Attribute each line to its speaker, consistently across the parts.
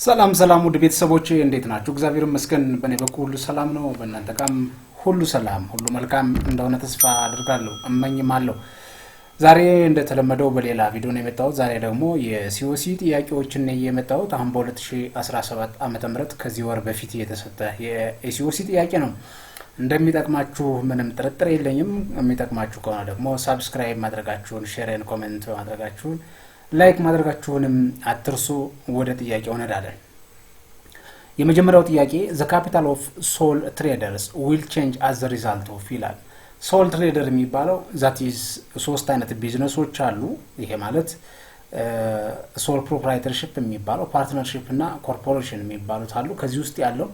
Speaker 1: ሰላም ሰላም ውድ ቤተሰቦቼ እንዴት ናችሁ? እግዚአብሔር ይመስገን በእኔ በኩል ሁሉ ሰላም ነው። በእናንተ ጋርም ሁሉ ሰላም ሁሉ መልካም እንደሆነ ተስፋ አድርጋለሁ እመኝማለሁ። ዛሬ እንደተለመደው በሌላ ቪዲዮ ነው የመጣሁት። ዛሬ ደግሞ የሲኦሲ ጥያቄዎችን ነው የመጣሁት። አሁን በ2017 ዓመተ ምህረት ከዚህ ወር በፊት የተሰጠ የሲኦሲ ጥያቄ ነው። እንደሚጠቅማችሁ ምንም ጥርጥር የለኝም። የሚጠቅማችሁ ከሆነ ደግሞ ሳብስክራይብ ማድረጋችሁን፣ ሼርን ኮሜንት ማድረጋችሁን፣ ላይክ ማድረጋችሁንም አትርሱ። ወደ ጥያቄው እንሄዳለን። የመጀመሪያው ጥያቄ the capital of sole traders will change as a result of ይላል። ሶል ትሬደር የሚባለው that is ሶስት አይነት ቢዝነሶች አሉ። ይሄ ማለት ሶል ፕሮፕራይተርሺፕ የሚባለው፣ ፓርትነርሺፕ እና ኮርፖሬሽን የሚባሉት አሉ። ከዚህ ውስጥ ያለው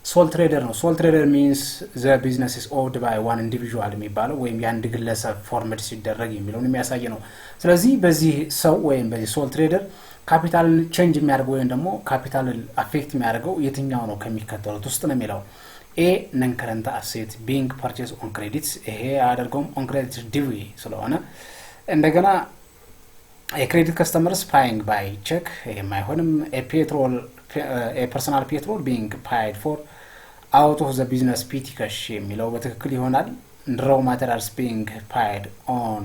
Speaker 1: ሶል ትሬደር ነው። ሶል ትሬደር means the business is owned by one individual የሚባለው ወይም የአንድ ግለሰብ ፎርምድ ሲደረግ የሚለውን የሚያሳይ ነው። ስለዚህ በዚህ ሰው ወይም በዚህ ሶል ትሬደር ካፒታል ቼንጅ የሚያደርገው ወይም ደግሞ ካፒታል አፌክት የሚያደርገው የትኛው ነው ከሚከተሉት ውስጥ ነው የሚለው። ኤ ነን ከረንት አሴት ቢንግ ፐርቼዝ ኦን ክሬዲትስ፣ ይሄ አያደርገውም ኦን ክሬዲት ዲቪ ስለሆነ። እንደገና የክሬዲት ከስተመርስ ፓይንግ ባይ ቼክ፣ ይሄም አይሆንም። ፐርሰናል ፔትሮል ቢንግ ፓይድ ፎር አውት ኦፍ ዘ ቢዝነስ ፒቲ ካሽ የሚለው በትክክል ይሆናል። ራው ማቴሪያልስ ቢንግ ፓይድ ኦን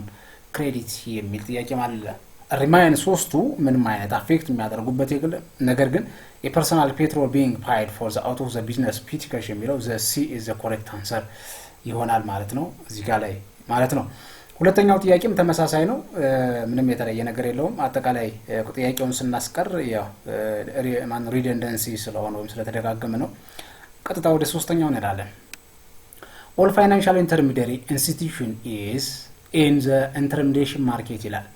Speaker 1: ክሬዲት የሚል ጥያቄ ማለት ሪማይን ሶስቱ ምንም አይነት አፌክት የሚያደርጉበት የግል ነገር ግን የፐርሰናል ፔትሮል ቢንግ ፓይድ ፎር ዘ አውት ኦፍ ዘ ቢዝነስ ፒቲ ካሽ የሚለው ዘ ሲ ኢዝ ዘ ኮሬክት አንሰር ይሆናል ማለት ነው፣ እዚህ ጋር ላይ ማለት ነው። ሁለተኛው ጥያቄም ተመሳሳይ ነው፣ ምንም የተለየ ነገር የለውም። አጠቃላይ ጥያቄውን ስናስቀር ያው ሪደንደንሲ ስለሆነ ወይም ስለተደጋገመ ነው። ቀጥታ ወደ ሶስተኛው እንሄዳለን። ኦል ፋይናንሻል ኢንተርሚዲየሪ ኢንስቲትዩሽን ኢዝ ኢን ዘ ኢንተርሚዲዬሽን ማርኬት ይላል።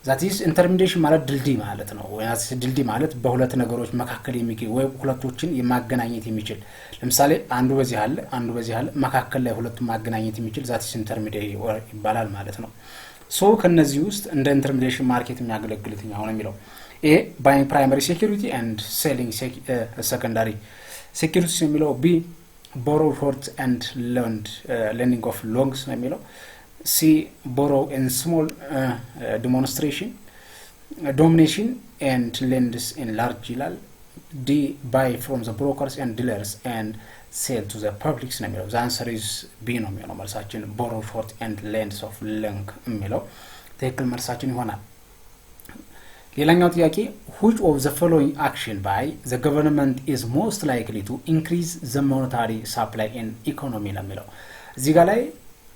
Speaker 1: ዛት ኢዝ ኢንተርሚዲዬሽን ማለት ድልድይ ማለት ነው። ወይስ ድልድይ ማለት በሁለት ነገሮች መካከል የሚገኝ ወይ ሁለቶችን የማገናኘት የሚችል፣ ለምሳሌ አንዱ በዚህ አለ አንዱ በዚህ አለ፣ መካከል ላይ ሁለቱን ማገናኘት የሚችል ዛት ኢዝ ኢንተርሚዲየሪ ይባላል ማለት ነው። ሶ ከነዚህ ውስጥ እንደ ኢንተርሚዲዬሽን ማርኬት የሚያገለግል የትኛው ነው የሚለው። ኤ ባይንግ ፕራይመሪ ሴኩሪቲ ኤንድ ሴሊንግ ሰከንዳሪ ሴኩሪቲስ የሚለው። ቢ ቦሮው ሾርት ኤንድ ሌንዲንግ ኦፍ ሎንግስ ነው የሚለው። ሲ ቦሮው ኢን ስሞል ዶሚኔሽን ኤንድ ሌንድስ ኢን ላርጅ ይላል። ዲ ባይ ፍሮም ዘ ብሮከርስ ኤንድ ዲለርስ ኤንድ ሴል ቱ ዘ ፐብሊክስ ነው የሚለው። ዘ አንሰር ኢዝ ቢ ነው የሚሆነው መልሳችን። ቦሮው ሾርት ኤንድ ሌንድስ ኦፍ ሎንግ የሚለው ትክክል መልሳችን ይሆናል። ሌላኛው ጥያቄ which of the following action by the government is most likely to increase the monetary supply in economy ነው የሚለው። እዚህ ጋር ላይ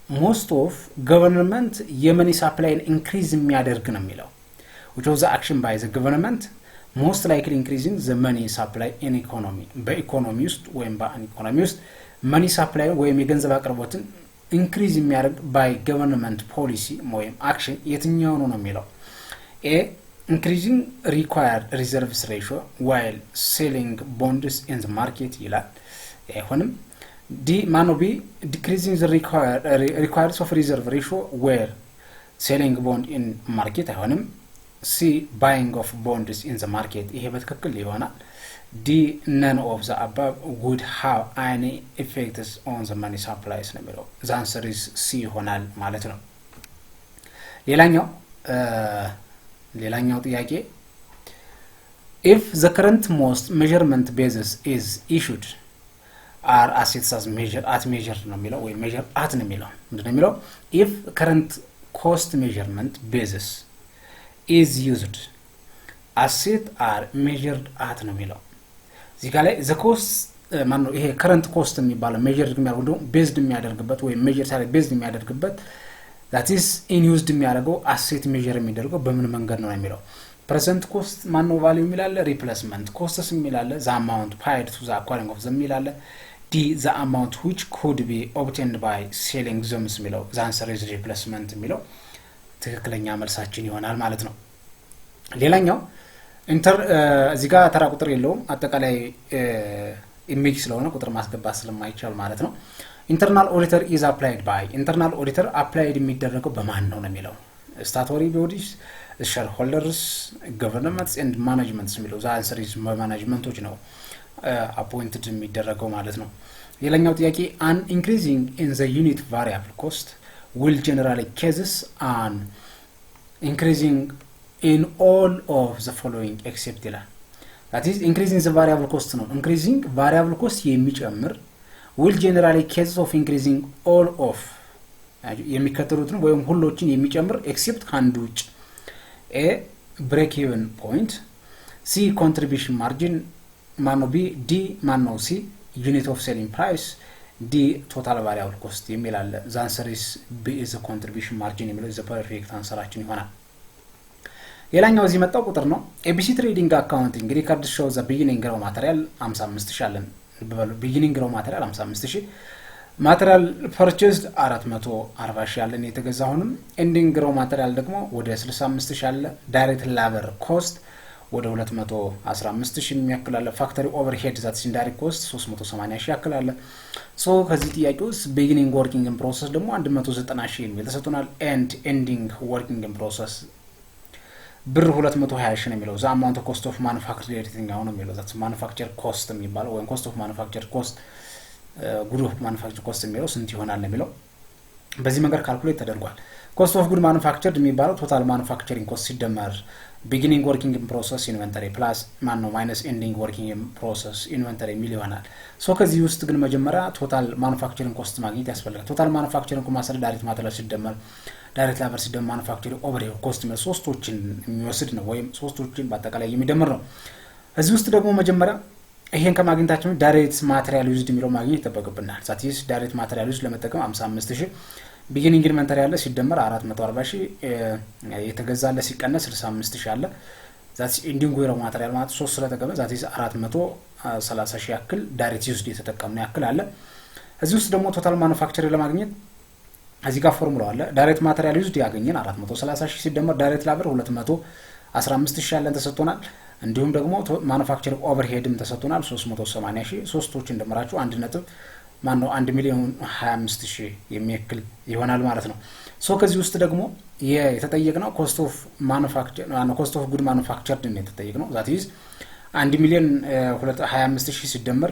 Speaker 1: most of government የመኒ ሳፕላይን ኢንክሪዝ የሚያደርግ ነው የሚለው። which of the action by the government most likely increasing the money supply in economy፣ በኢኮኖሚ ውስጥ ወይም በኢኮኖሚ ውስጥ መኒ ሳፕላይ ወይም የገንዘብ አቅርቦትን ኢንክሪዝ የሚያደርግ by government policy ወይም አክሽን የትኛው ነው የሚለው። ኤ increasing required reserves ratio while selling bonds in the market ይላል። አይሆንም። ዲ ማኖ ቢ decreasing the required of reserve ratio where selling bond in market አይሆንም። ሲ buying of bonds in the market ይሄ በትክክል ይሆናል። ዲ none of the above would have any effects on the money supplies ነው የሚለው። the answer is C ይሆናል ማለት ነው። ሌላኛው ጥያቄ if the current most measurement basis is issued are assets as measure ነው የሚለው ወይ measure at ነው የሚለው። ምንድነው የሚለው? if current cost measurement basis is used asset are measured at ነው የሚለው። እዚህ ጋር ላይ the cost ማነው ይሄ current cost የሚባለው measured የሚያደርገው based የሚያደርግበት ወይ measure ሳይሆን based የሚያደርግበት that is in used የሚያደርገው asset measure የሚደረገው በምን መንገድ ነው የሚለው። present cost ማነው value የሚላለ፣ replacement costs የሚላለ፣ the amount paid to the acquiring of them የሚላለ፣ d the amount which could be obtained by selling them የሚለው። the answer is replacement የሚለው ትክክለኛ መልሳችን ይሆናል ማለት ነው። ሌላኛው እዚህ ጋር ተራ ቁጥር የለውም፣ አጠቃላይ ኢሜጅ ስለሆነ ቁጥር ማስገባት ስለማይቻል ማለት ነው። internal auditor is applied by internal auditor applied የሚደረገው በማን ነው የሚለው። statutory bodies, shareholders, governments and managements የሚለው። the answer is ማናጅመንቶች ነው appointed የሚደረገው ማለት ነው። ሌላኛው ጥያቄ an increasing in the unit variable cost will generally causes an increasing in all of the following except ይላል። that is increasing the variable cost ነው increasing variable cost የሚጨምር will generally cases of increasing all of የሚከተሉትን ወይም ሁሎችን የሚጨምር except ከአንዱ ውጭ a break even point c contribution margin ማነው b d ማነው c unit of selling price d total variable cost የሚላል the answer is b is the contribution margin የሚለው is the perfect answerአችን ይሆናል ሌላኛው እዚህ መጣው ቁጥር ነው ABC trading accounting record shows the beginning raw material 55000 አለን beginning raw material 55000 material purchased 440000 አለን የተገዛውንም ending raw material ደግሞ ወደ 65000 አለ direct labor cost ወደ 215000 የሚያክል አለ factory overhead that is indirect cost 380000 ያክል አለ so ከዚህ ጥያቄ ውስጥ beginning working in process ደግሞ 190000 የሚል ተሰጥቶናል and ending working in process ብር 220 ነው የሚለው the amount of cost of manufacture everything ነው የሚለው that manufacture cost የሚባለው ወይ cost of manufacture cost good of manufacture cost የሚለው ስንት ይሆናል ነው የሚለው በዚህ መንገድ ካልኩሌት ተደርጓል cost of good manufactured የሚባለው total manufacturing cost ሲደመር beginning working in process inventory plus minus ending working in process inventory የሚል ይሆናል so ከዚህ ውስጥ ግን መጀመሪያ total manufacturing cost ማግኘት ያስፈልጋል total manufacturing cost direct material ሲደመር direct labor ሲደመር manufacturing overhead cost ማለት ሶስቶችን የሚወስድ ነው ወይም ሶስቶችን በአጠቃላይ የሚደምር ነው እዚህ ውስጥ ደግሞ መጀመሪያ ይሄን ከማግኘታችን direct material used የሚለው ማግኘት ተጠበቅብናል that is direct material used ለመጠቀም 55000 beginning inventory አለ ሲደመር 440000 የተገዛለ ሲቀነስ 65000 አለ that is ending raw material ማለት 3 ስለተቀመጠ that is 430000 ያክል direct used የተጠቀምነው ያክል አለ እዚህ ውስጥ ደግሞ total manufacturing ለማግኘት እዚህ ጋር ፎርሙላው አለ direct material used ያገኘን 430000 ሲደመር direct labor 215000 ያለን ተሰጥቶናል እንዲሁም ደግሞ manufacturing overheadም ተሰጥቶናል 380000 ሶስቶችን እንደመራችሁ 1.25000 የሚያክል ይሆናል ማለት ነው ሶ ከዚህ ውስጥ ደግሞ የተጠየቀው cost of manufacture cost of good manufactured ነው የተጠየቀው that is 1,250,000 ሲደመር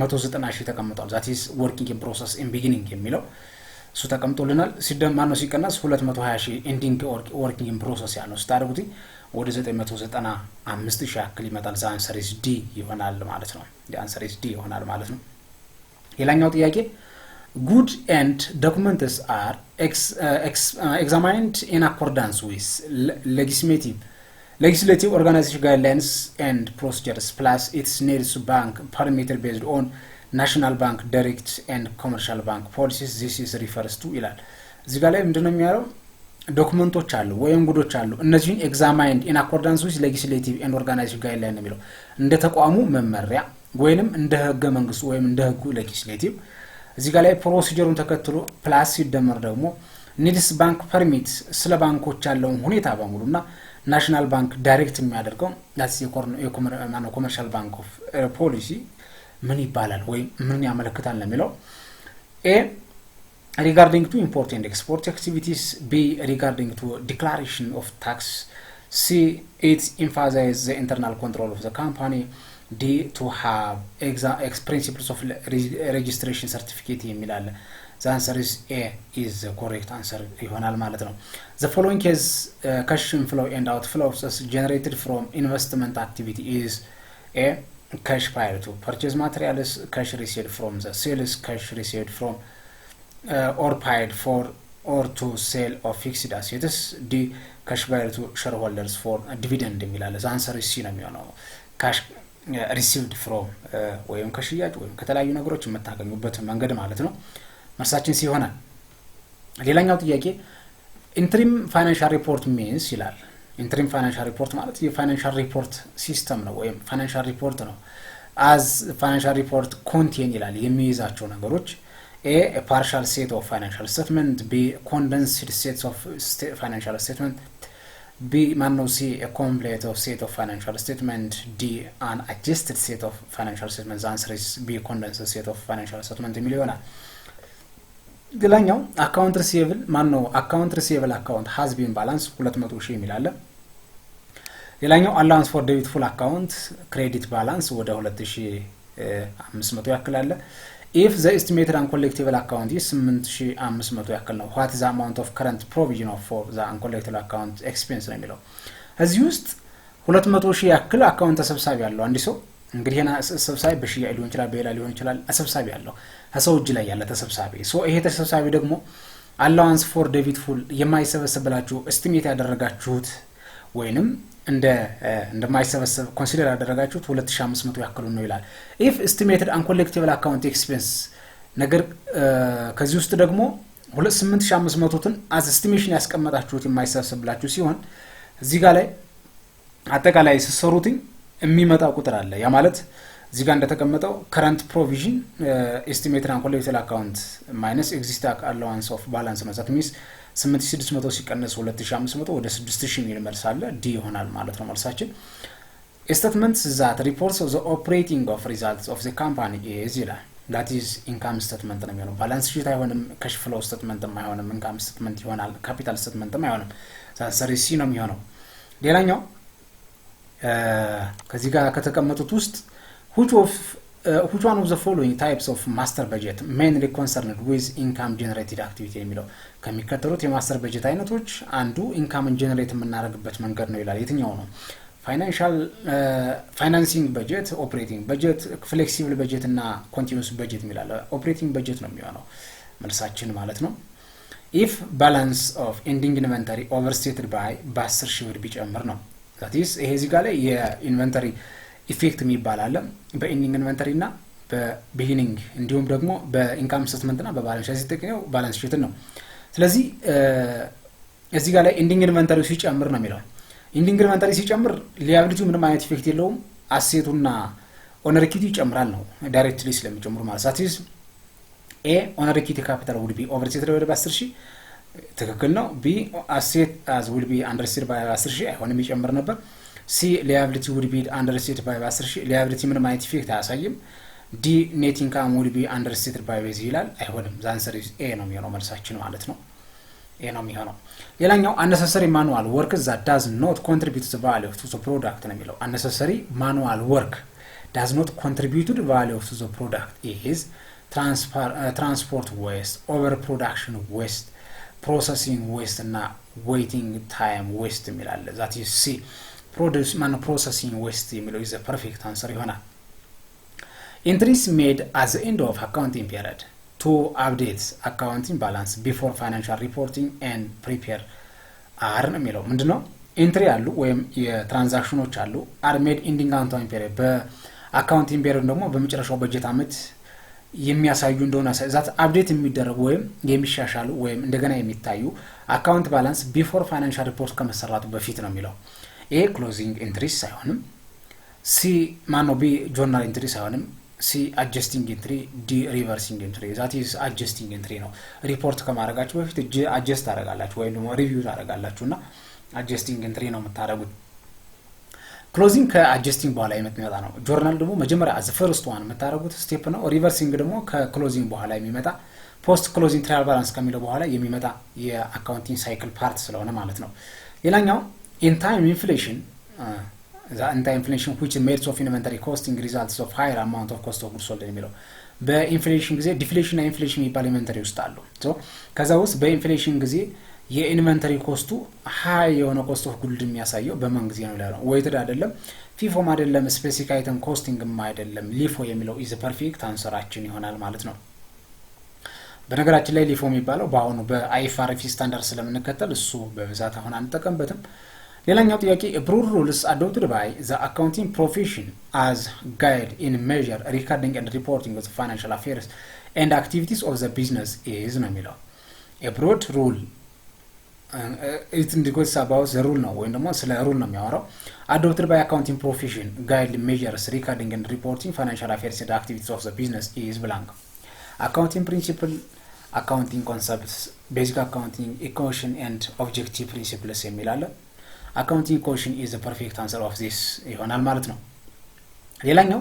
Speaker 1: 190,000 ተቀምጧል that is working in process in beginning የሚለው እሱ ተቀምጦልናል ሲደመር ሲቀነስ 220,000 ending working in process ያለው ስታደርጉት ወደ 995,000 ያክል ይመጣል the answer is D ይሆናል ማለት ነው the answer is D ይሆናል ማለት ነው ሌላኛው ጥያቄ good and documents are examined in accordance with legislative organization guidelines and procedures plus its needs bank parameter based on national bank direct and commercial bank policies this is refers to ይላል እዚህ ጋር ላይ ምንድነው የሚያለው ዶክመንቶች አሉ ወይም ጉዶች አሉ እነዚህን examined in accordance with legislative and organization guidelines የሚለው እንደ ተቋሙ መመሪያ ወይንም እንደ ህገ መንግስት ወይም እንደ ህጉ legislative እዚህ ጋር ላይ ፕሮሲጀሩን ተከትሎ ፕላስ ሲደመር ደግሞ needs bank permit ስለ ባንኮች ያለው ሁኔታ በሙሉና ናሽናል ባንክ ዳይሬክት የሚያደርገው that's commercial bank of policy ምን ይባላል ወይ ምን ያመለክታል ለሚለው a regarding to import and export activities b regarding to declaration of tax c it emphasizes the internal control of the company d to have principles of registration certificate የሚላል the answer is a is the correct answer ይሆናል ማለት ነው the following case cash inflow and outflows generated from investment activity is a cash paid to purchase materials cash received from the sales cash received from or paid for or to sale of fixed assets d cash paid to shareholders for dividend የሚላል the answer is c ነው የሚሆነው cash received from ወይም ከሽያጭ ወይም ከተለያዩ ነገሮች የምታገኙበት መንገድ ማለት ነው መልሳችን ሲሆናል ሌላኛው ጥያቄ interim financial report means ይላል interim financial report ማለት የፋይናንሻል ሪፖርት ሲስተም ነው ወይም ፋይናንሻል ሪፖርት ነው as financial report contain ይላል የሚይዛቸው ነገሮች a partial set of financial statement b condensed set of financial statement b c a complete set of financial statement d an adjusted set of financial statements the answer is b condensed set of financial statement የሚሆናል ሌላኛው account receivable account receivable account has been balance 200,000 የሚላል ሌላኛው allowance for debitful account credit balance ወደ 2500 ያክል አለ if the estimated uncollectible account is 8500 ያክል ነው what is the amount of current provision for the uncollectible account expense ነው የሚለው እዚህ ውስጥ 200,000 ያክል አካውንት ተሰብሳቢ ያለው አንድ ሰው እንግዲህ ሄና ተሰብሳቢ በሽያጭ ሊሆን ይችላል በሌላ ሊሆን ይችላል ተሰብሳቢ ያለው ከሰው እጅ ላይ ያለ ተሰብሳቢ ይሄ ተሰብሳቢ ደግሞ አላዋንስ ፎር ዴቢት ፉል የማይሰበሰብላችሁ ኤስቲሜት ያደረጋችሁት ወይንም እንደማይሰበሰብ ኮንሲደር ያደረጋችሁት 2500 ያክሉ ነው ይላል if estimated uncollectible account expense ነገር ከዚህ ውስጥ ደግሞ 8500ን as estimation ያስቀመጣችሁት የማይሰበሰብላችሁ ሲሆን እዚህ ጋር ላይ አጠቃላይ ሲሰሩትኝ የሚመጣው ቁጥር አለ ያ ማለት እዚህ ጋር እንደተቀመጠው current provision estimated uncollectible account minus existing allowance of balance ነው that means 8600 ሲቀነስ 2500 ወደ 6000 የሚል መልስ አለ ዲ ይሆናል ማለት ነው መልሳችን statements that reports of the operating of results of the company is ይላል that is income statement ነው የሚሆነው balance sheet አይሆንም cash flow statement አይሆንም income statement ይሆናል capital statement አይሆንም ሳንሰሪ ሲ ነው የሚሆነው ሌላኛው ከዚህ ጋር ከተቀመጡት ውስጥ which one of the following types of master budget mainly concerned with income generated activity የሚለው ከሚከተሉት የማስተር በጀት አይነቶች አንዱ ኢንካም ጀነሬት የምናደርግበት መንገድ ነው ይላል የትኛው ነው ፋይናንሲንግ በጀት ኦፕሬቲንግ በጀት ፍሌክሲብል በጀት እና ኮንቲኒዩስ በጀት የሚላል ኦፕሬቲንግ በጀት ነው የሚሆነው መልሳችን ማለት ነው if balance of ending inventory overstated by 10,000 ብር ቢጨምር ነው that is ይሄ እዚህ ጋር ላይ የኢንቨንተሪ ኢፌክት የሚባል አለ በኢንዲንግ ኢንቨንተሪ እና በቢጊኒንግ እንዲሁም ደግሞ በኢንካም ስቴትመንት እና በባላንስ ሺት ተቀየው ባላንስ ሺት ነው ስለዚህ እዚህ ጋር ላይ ኢንዲንግ ኢንቨንተሪ ሲጨምር ነው የሚለው ኢንዲንግ ኢንቨንተሪ ሲጨምር ሊያቢሊቲው ምንም አይነት ኢፌክት የለውም አሴቱና ኦነር ኢኩዊቲ ይጨምራል ነው ዳይሬክትሊ ስለሚጨምሩ ማለት ሳቲስ ኤ ኦነር ኢኩዊቲ ካፒታል would be overstated by 10,000 ትክክል ነው ቢ አሴት as will be understated by 10,000 አይሆንም ይጨምር ነበር C liability would be understated by 10,000 liability ምንም አይነት ኢፌክት አያሳይም D net income would be understated by በዚህ ይላል አይሆንም the answer is A ነው የሚሆነው መልሳችን ማለት ነው A ነው የሚሆነው ሌላኛው unnecessary manual work that does not contribute to the value of the product ነው የሚለው unnecessary manual work does not contribute to the value of the product is transport waste overproduction waste processing waste እና waiting time waste የሚላል that is C produce processing waste የሚለው is the perfect answer ይሆናል entries made at the end of accounting period to update accounting balance before financial reporting and prepare are ነው የሚለው ምንድነው entry አሉ ወይም የትራንዛክሽኖች አሉ are made ending accounting period በአካውንቲንግ ፔሪዮድ ደግሞ በመጨረሻው በጀት አመት የሚያሳዩ እንደሆነ ዛት አፕዴት የሚደረጉ ወይም የሚሻሻሉ ወይም እንደገና የሚታዩ አካውንት ባላንስ ቢፎር ፋይናንሻል ሪፖርት ከመሰራቱ በፊት ነው የሚለው ኤ ክሎዚንግ ኢንትሪስ አይሆንም ሲ ማኖ ቢ ጆርናል ኢንትሪስ አይሆንም ሲ አጀስቲንግ ኢንትሪ ዲ ሪቨርሲንግ ኢንትሪ ዛት ኢዝ አጀስቲንግ ኢንትሪ ነው ሪፖርት ከማድረጋችሁ በፊት አጀስት አደረጋላችሁ ወይም ደግሞ ሪቪው ታደርጋላችሁና አጀስቲንግ ኢንትሪ ነው የምታደርጉት ክሎዚንግ ከአጀስቲንግ በኋላ የሚመጣ ነው ጆርናል ደግሞ መጀመሪያ አዝ ፈርስት ዋን የምታደርጉት ስቴፕ ነው ሪቨርሲንግ ደግሞ ከክሎዚንግ በኋላ የሚመጣ ፖስት ክሎዚንግ ትራያል ባላንስ ከሚለው በኋላ የሚመጣ የአካውንቲንግ ሳይክል ፓርት ስለሆነ ማለት ነው ሌላኛው in time inflation the inflation which made of inventory costing results of higher amount of cost of goods sold የሚለው በኢንፍሌሽን ጊዜ ዲፍሌሽን እና ኢንፍሌሽን የሚባል ኢንቨንተሪ ውስጥ አሉ ሶ ከዛ ውስጥ በኢንፍሌሽን ጊዜ የኢንቨንተሪ ኮስቱ ሃይ የሆነ ኮስት ኦፍ ጉድ የሚያሳየው በማን ጊዜ ነው ይላል ወይትድ አይደለም ፊፎም አይደለም ስፔሲፊክ አይተም ኮስቲንግም አይደለም ሊፎ የሚለው is perfect አንሰራችን ይሆናል ማለት ነው በነገራችን ላይ ሊፎ የሚባለው በአሁኑ በአይኤፍአርኤስ ስታንዳርድ ስለምንከተል እሱ በብዛት አሁን አንጠቀምበትም ሌላኛው ጥያቄ broad rules adopted by the accounting profession as guide in measure recording and reporting of the financial affairs and activities of the business is ነው የሚለው a broad rule it indicates about the rule ነው ወይ ደግሞ ስለ rule ነው የሚያወራው adopted by accounting profession guide measures recording and reporting financial affairs and activities of the business is blank accounting principle accounting concepts basic accounting equation and objective principles የሚላለ accounting equation is the perfect answer of this ይሆናል ማለት ነው ሌላኛው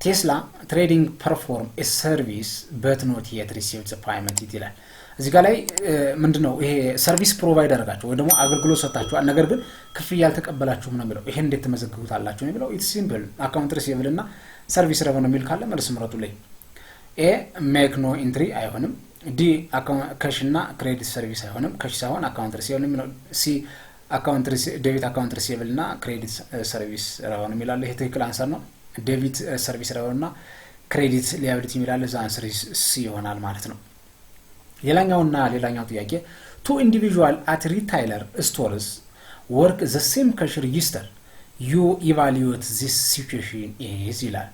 Speaker 1: ቴስላ ትሬዲንግ ፐርፎርም a service but not yet received the payment ይላል እዚህ ጋር ላይ ምንድነው ይሄ ሰርቪስ ፕሮቫይደር አድርጋችሁ ወይ ደግሞ አገልግሎት ሰጣችኋል ነገር ግን ክፍያ ያልተቀበላችሁ ነው የሚለው ይሄን እንዴት ተመዘግቡታላችሁ ነው የሚለው ኢትስ ሲምፕል አካውንት ሪሲቨብል እና ሰርቪስ ረቨኑ የሚል ካለ መልስ ምረጡልኝ ኤ ሜክ ኖ ኢንትሪ አይሆንም ዲ አካውንት ካሽ እና ክሬዲት ሰርቪስ አይሆንም ካሽ ሳይሆን አካውንት ሪሲቨብል ነው ሲ ዴቢት አካውንት ሪሲቨብል እና ክሬዲት ሰርቪስ ሬቨኑ የሚላለ ይሄ ትክክል አንሰር ነው። ዴቢት ሰርቪስ ሬቨኑ እና ክሬዲት ሊያቢሊቲ የሚላለ እዛ አንሰር ሲ ይሆናል ማለት ነው። ሌላኛው ጥያቄ two individual at retailer stores work the same cash register you evaluate this situation is ይላል።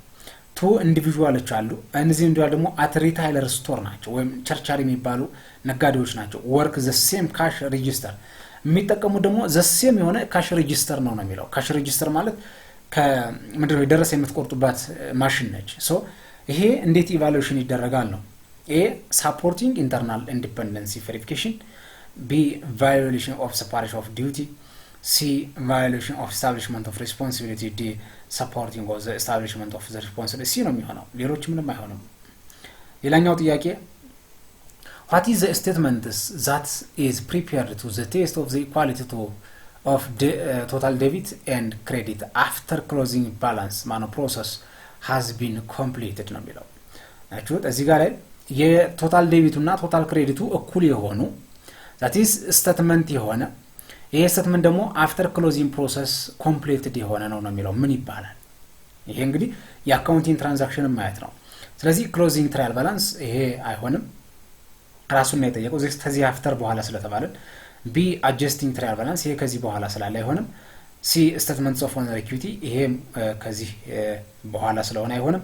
Speaker 1: two individuals አሉ። እነዚህ ኢንዲቪጁዋል ደግሞ at retailer store ናቸው ወይም ቸርቻሪ የሚባሉ ነጋዴዎች ናቸው። work the same cash register የሚጠቀሙ ደግሞ the same የሆነ cash register ነው የሚለው። cash register ማለት ከምንድነው የደረሰ የምትቆርጡባት ማሽን ነች። ሶ ይሄ እንዴት ኢቫሉዌሽን ይደረጋል ነው? A supporting internal independency verification, B violation of separation of duty, C violation of establishment of responsibility, D supporting of the establishment of the responsibility. C ነው የሚሆነው። ሌሎች ምንም አይሆንም። ሌላኛው ጥያቄ what is the statement that is prepared to the test of the equality of total debit and credit after closing balance process has been completed ነው የሚለው። አቹት እዚህ ጋር ላይ የቶታል ዴቢቱ እና ቶታል ክሬዲቱ እኩል የሆኑ that is statement የሆነ ይሄ statement ደግሞ after closing process completed የሆነ ነው የሚለው ምን ይባላል? ይሄ እንግዲህ የአካውንቲንግ ትራንዛክሽን ማየት ነው። ስለዚህ closing trial balance ይሄ አይሆንም ራሱን ነው የጠየቀው ከዚህ after በኋላ ስለተባለ። B adjusting trial balance ይሄ ከዚህ በኋላ ስላለ አይሆንም። C statements of owner equity ይሄ ከዚህ በኋላ ስለሆነ አይሆንም።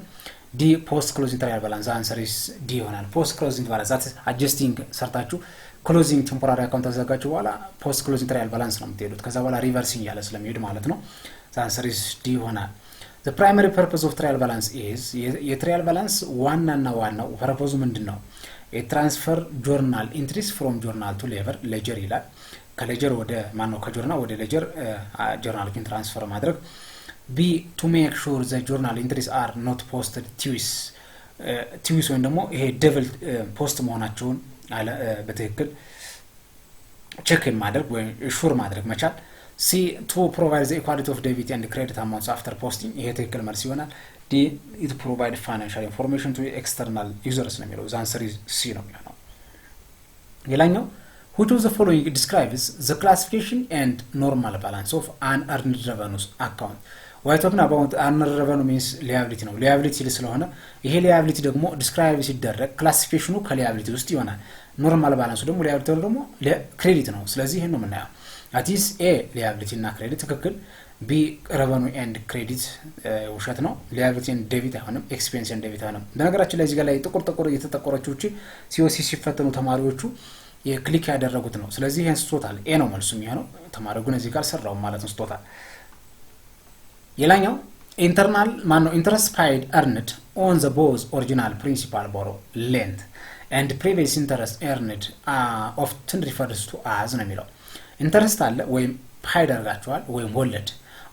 Speaker 1: D post closing trial balance answer is D ይሆናል። post closing balance that adjusting ሰርታችሁ closing temporary account ተዘጋጁ በኋላ post closing trial balance ነው የምትሄዱት። ከዛ በኋላ reversing ያለ ስለሚሄድ ማለት ነው። answer is D ይሆናል። the primary purpose of trial balance is የትራያል ባላንስ ዋናው ፐርፖዙ ምንድነው? የትራንስፈር ጆርናል ኢንትሪስ from journal to ledger ይላል። ከሌጀር ወደ ከጆርናል ወደ ሌጀር ጆርናልን ትራንስፈር ማድረግ። B to make sure the journal entries are not posted twice ወይም ደግሞ ይሄ ደብል ፖስት መሆናቸውን በትክክል ቼክ ማድረግ ወይ ሹር ማድረግ መቻል። C to provide the equality of debit and credit amounts after posting ይሄ ትክክል መልስ ይሆናል። D it provide financial information to external users ነው የሚለው answer is C ነው የሚሆነው። ሌላኛው which of the following describes the classification and normal balance of unearned revenues account? Why talking about unearned revenue means liability ነው። liability ስለሆነ ይሄ liability ደግሞ describe ሲደረግ classification ከliability ውስጥ ይሆናል። normal balance ደግሞ liability ደግሞ credit ነው። ስለዚህ ይሄን ነው የምናየው። that is A liability እና credit ትክክል። B revenue and credit ውሸት ነው። liability and debit አይሆንም። expense and debit አይሆንም። በነገራችን ላይ እዚህ ጋር ላይ ጥቁር የተጠቆረችው COC ሲፈተኑ ተማሪዎቹ የክሊክ ያደረጉት ነው። ስለዚህ ይሄን ስቶታል ኤ ነው መልሱ የሚሆነው። ተማሪው ግን እዚህ ጋር ሰራው ማለት ነው ስቶታል። ሌላኛው ኢንተርናል interest paid earned on the both original principal borrow lent and previous interest earned often refers to as ነው የሚለው። ኢንተረስት አለ ወይም paid አድርጋችኋል ወይም ወለድ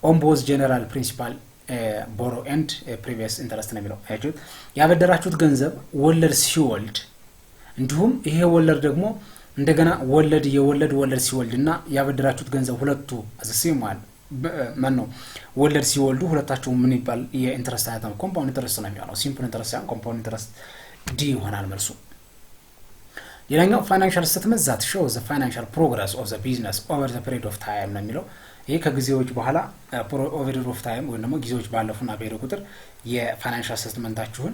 Speaker 1: on both general principal borrow and previous interest ነው የሚለው። አይሁት ያበደራችሁት ገንዘብ ወለድ ሲወልድ እንዲሁም ይሄ ወለድ ደግሞ እንደገና ወለድ ሲወልድና ያበደራችሁት ገንዘብ ሁለቱ አዘሲማል ወለድ ሲወልዱ ሁለታቸው ምን ይባል? የኢንተረስት አይተም ኮምፓውንድ ኢንተረስት ነው የሚሆነው። ሲምፕል ኢንተረስት ሳይሆን ኮምፓውንድ ኢንተረስት ዲ ይሆናል መልሱ። ሌላኛው ፋይናንሻል ስቴትመንት that shows the financial progress of the business over the period of time ነው የሚለው። ይሄ ከጊዜዎች በኋላ over of time ወይ ደግሞ ጊዜዎች ባለፉና በሄደ ቁጥር የፋይናንሻል ስቴትመንታችሁን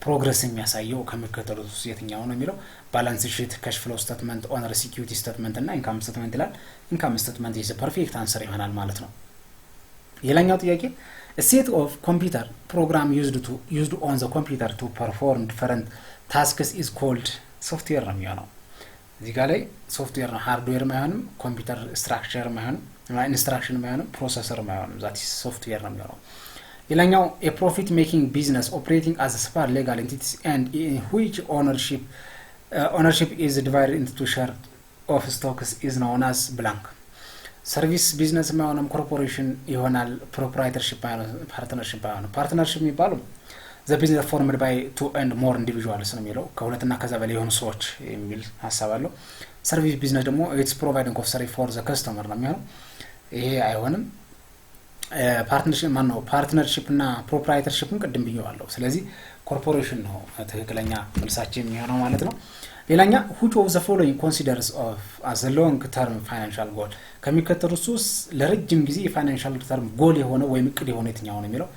Speaker 1: ፕሮግረስ የሚያሳየው ከመከተሉት የትኛው ነው የሚለው። ባላንስ ሺት፣ ካሽ ፍሎ ስቴትመንት፣ ኦነር ሲኪዩሪቲ ስቴትመንት እና ኢንካም ስቴትመንት ይላል። ኢንካም ስቴትመንት is a perfect answer ይሆናል ማለት ነው። ሌላኛው ጥያቄ a set of computer program used on the computer to perform different tasks is called software ነው የሚሆነው። እዚህ ጋር ላይ ሶፍትዌር ነው፣ ሃርድዌር ማይሆንም፣ ኮምፒውተር ስትራክቸር ማይሆንም፣ ኢንስትራክሽን ማይሆንም፣ ፕሮሰሰር ማይሆንም። that is software ነው የሚሆነው። ሌላኛው a profit making business operating as a separate legal entities and in which ownership is divided into two shares of stocks is known as blank. service business ማይሆንም ኮርፖሬሽን ይሆናል። proprietorship partnership partnership የሚባለው the business formed by two and more individuals ነው የሚለው። ከሁለትና ከዛ በላይ የሆኑ ሰዎች የሚል ሐሳብ አለው። service business ደግሞ it's providing of service for the customer ነው የሚሆነው። ይሄ አይሆንም። ፓርትነርሺፕ እና ፕሮፕራይተርሺፕን ቅድም ብየዋለሁ። ስለዚህ ኮርፖሬሽን ነው ትክክለኛ መልሳችን የሚሆነው ማለት ነው። ሌላኛ which of the following considers of as a long term financial goal ከሚከተሉት ውስጥ ለረጅም ጊዜ የፋይናንሻል ተርም ጎል የሆነ ወይም እቅድ የሆነ የትኛው ነው የሚለው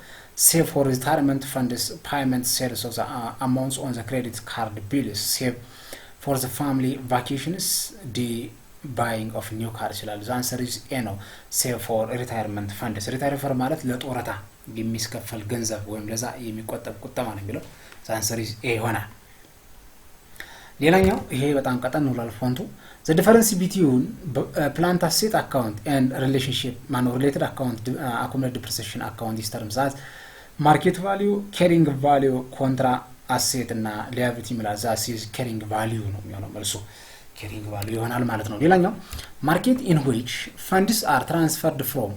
Speaker 1: save for retirement funds payment sales of the amounts on the credit card bills save for the family vacations the buying of new car ይችላል the answer is A ነው save for retirement funds retire ማለት ለጦረታ የሚስከፈል ገንዘብ ወይም ለዛ የሚቆጠብ ቁጠባ ነው የሚለው the answer is A ይሆናል ሌላኛው ይሄ በጣም ቀጠን ነው ላልፎንቱ the difference between plant asset account and relationship related account accumulated depreciation account is terms as market value carrying value contra asset እና liability ማለት that is carrying value ነው የሚሆነው መልሱ carrying value ይሆናል ማለት ነው ሌላኛው market in which funds are transferred from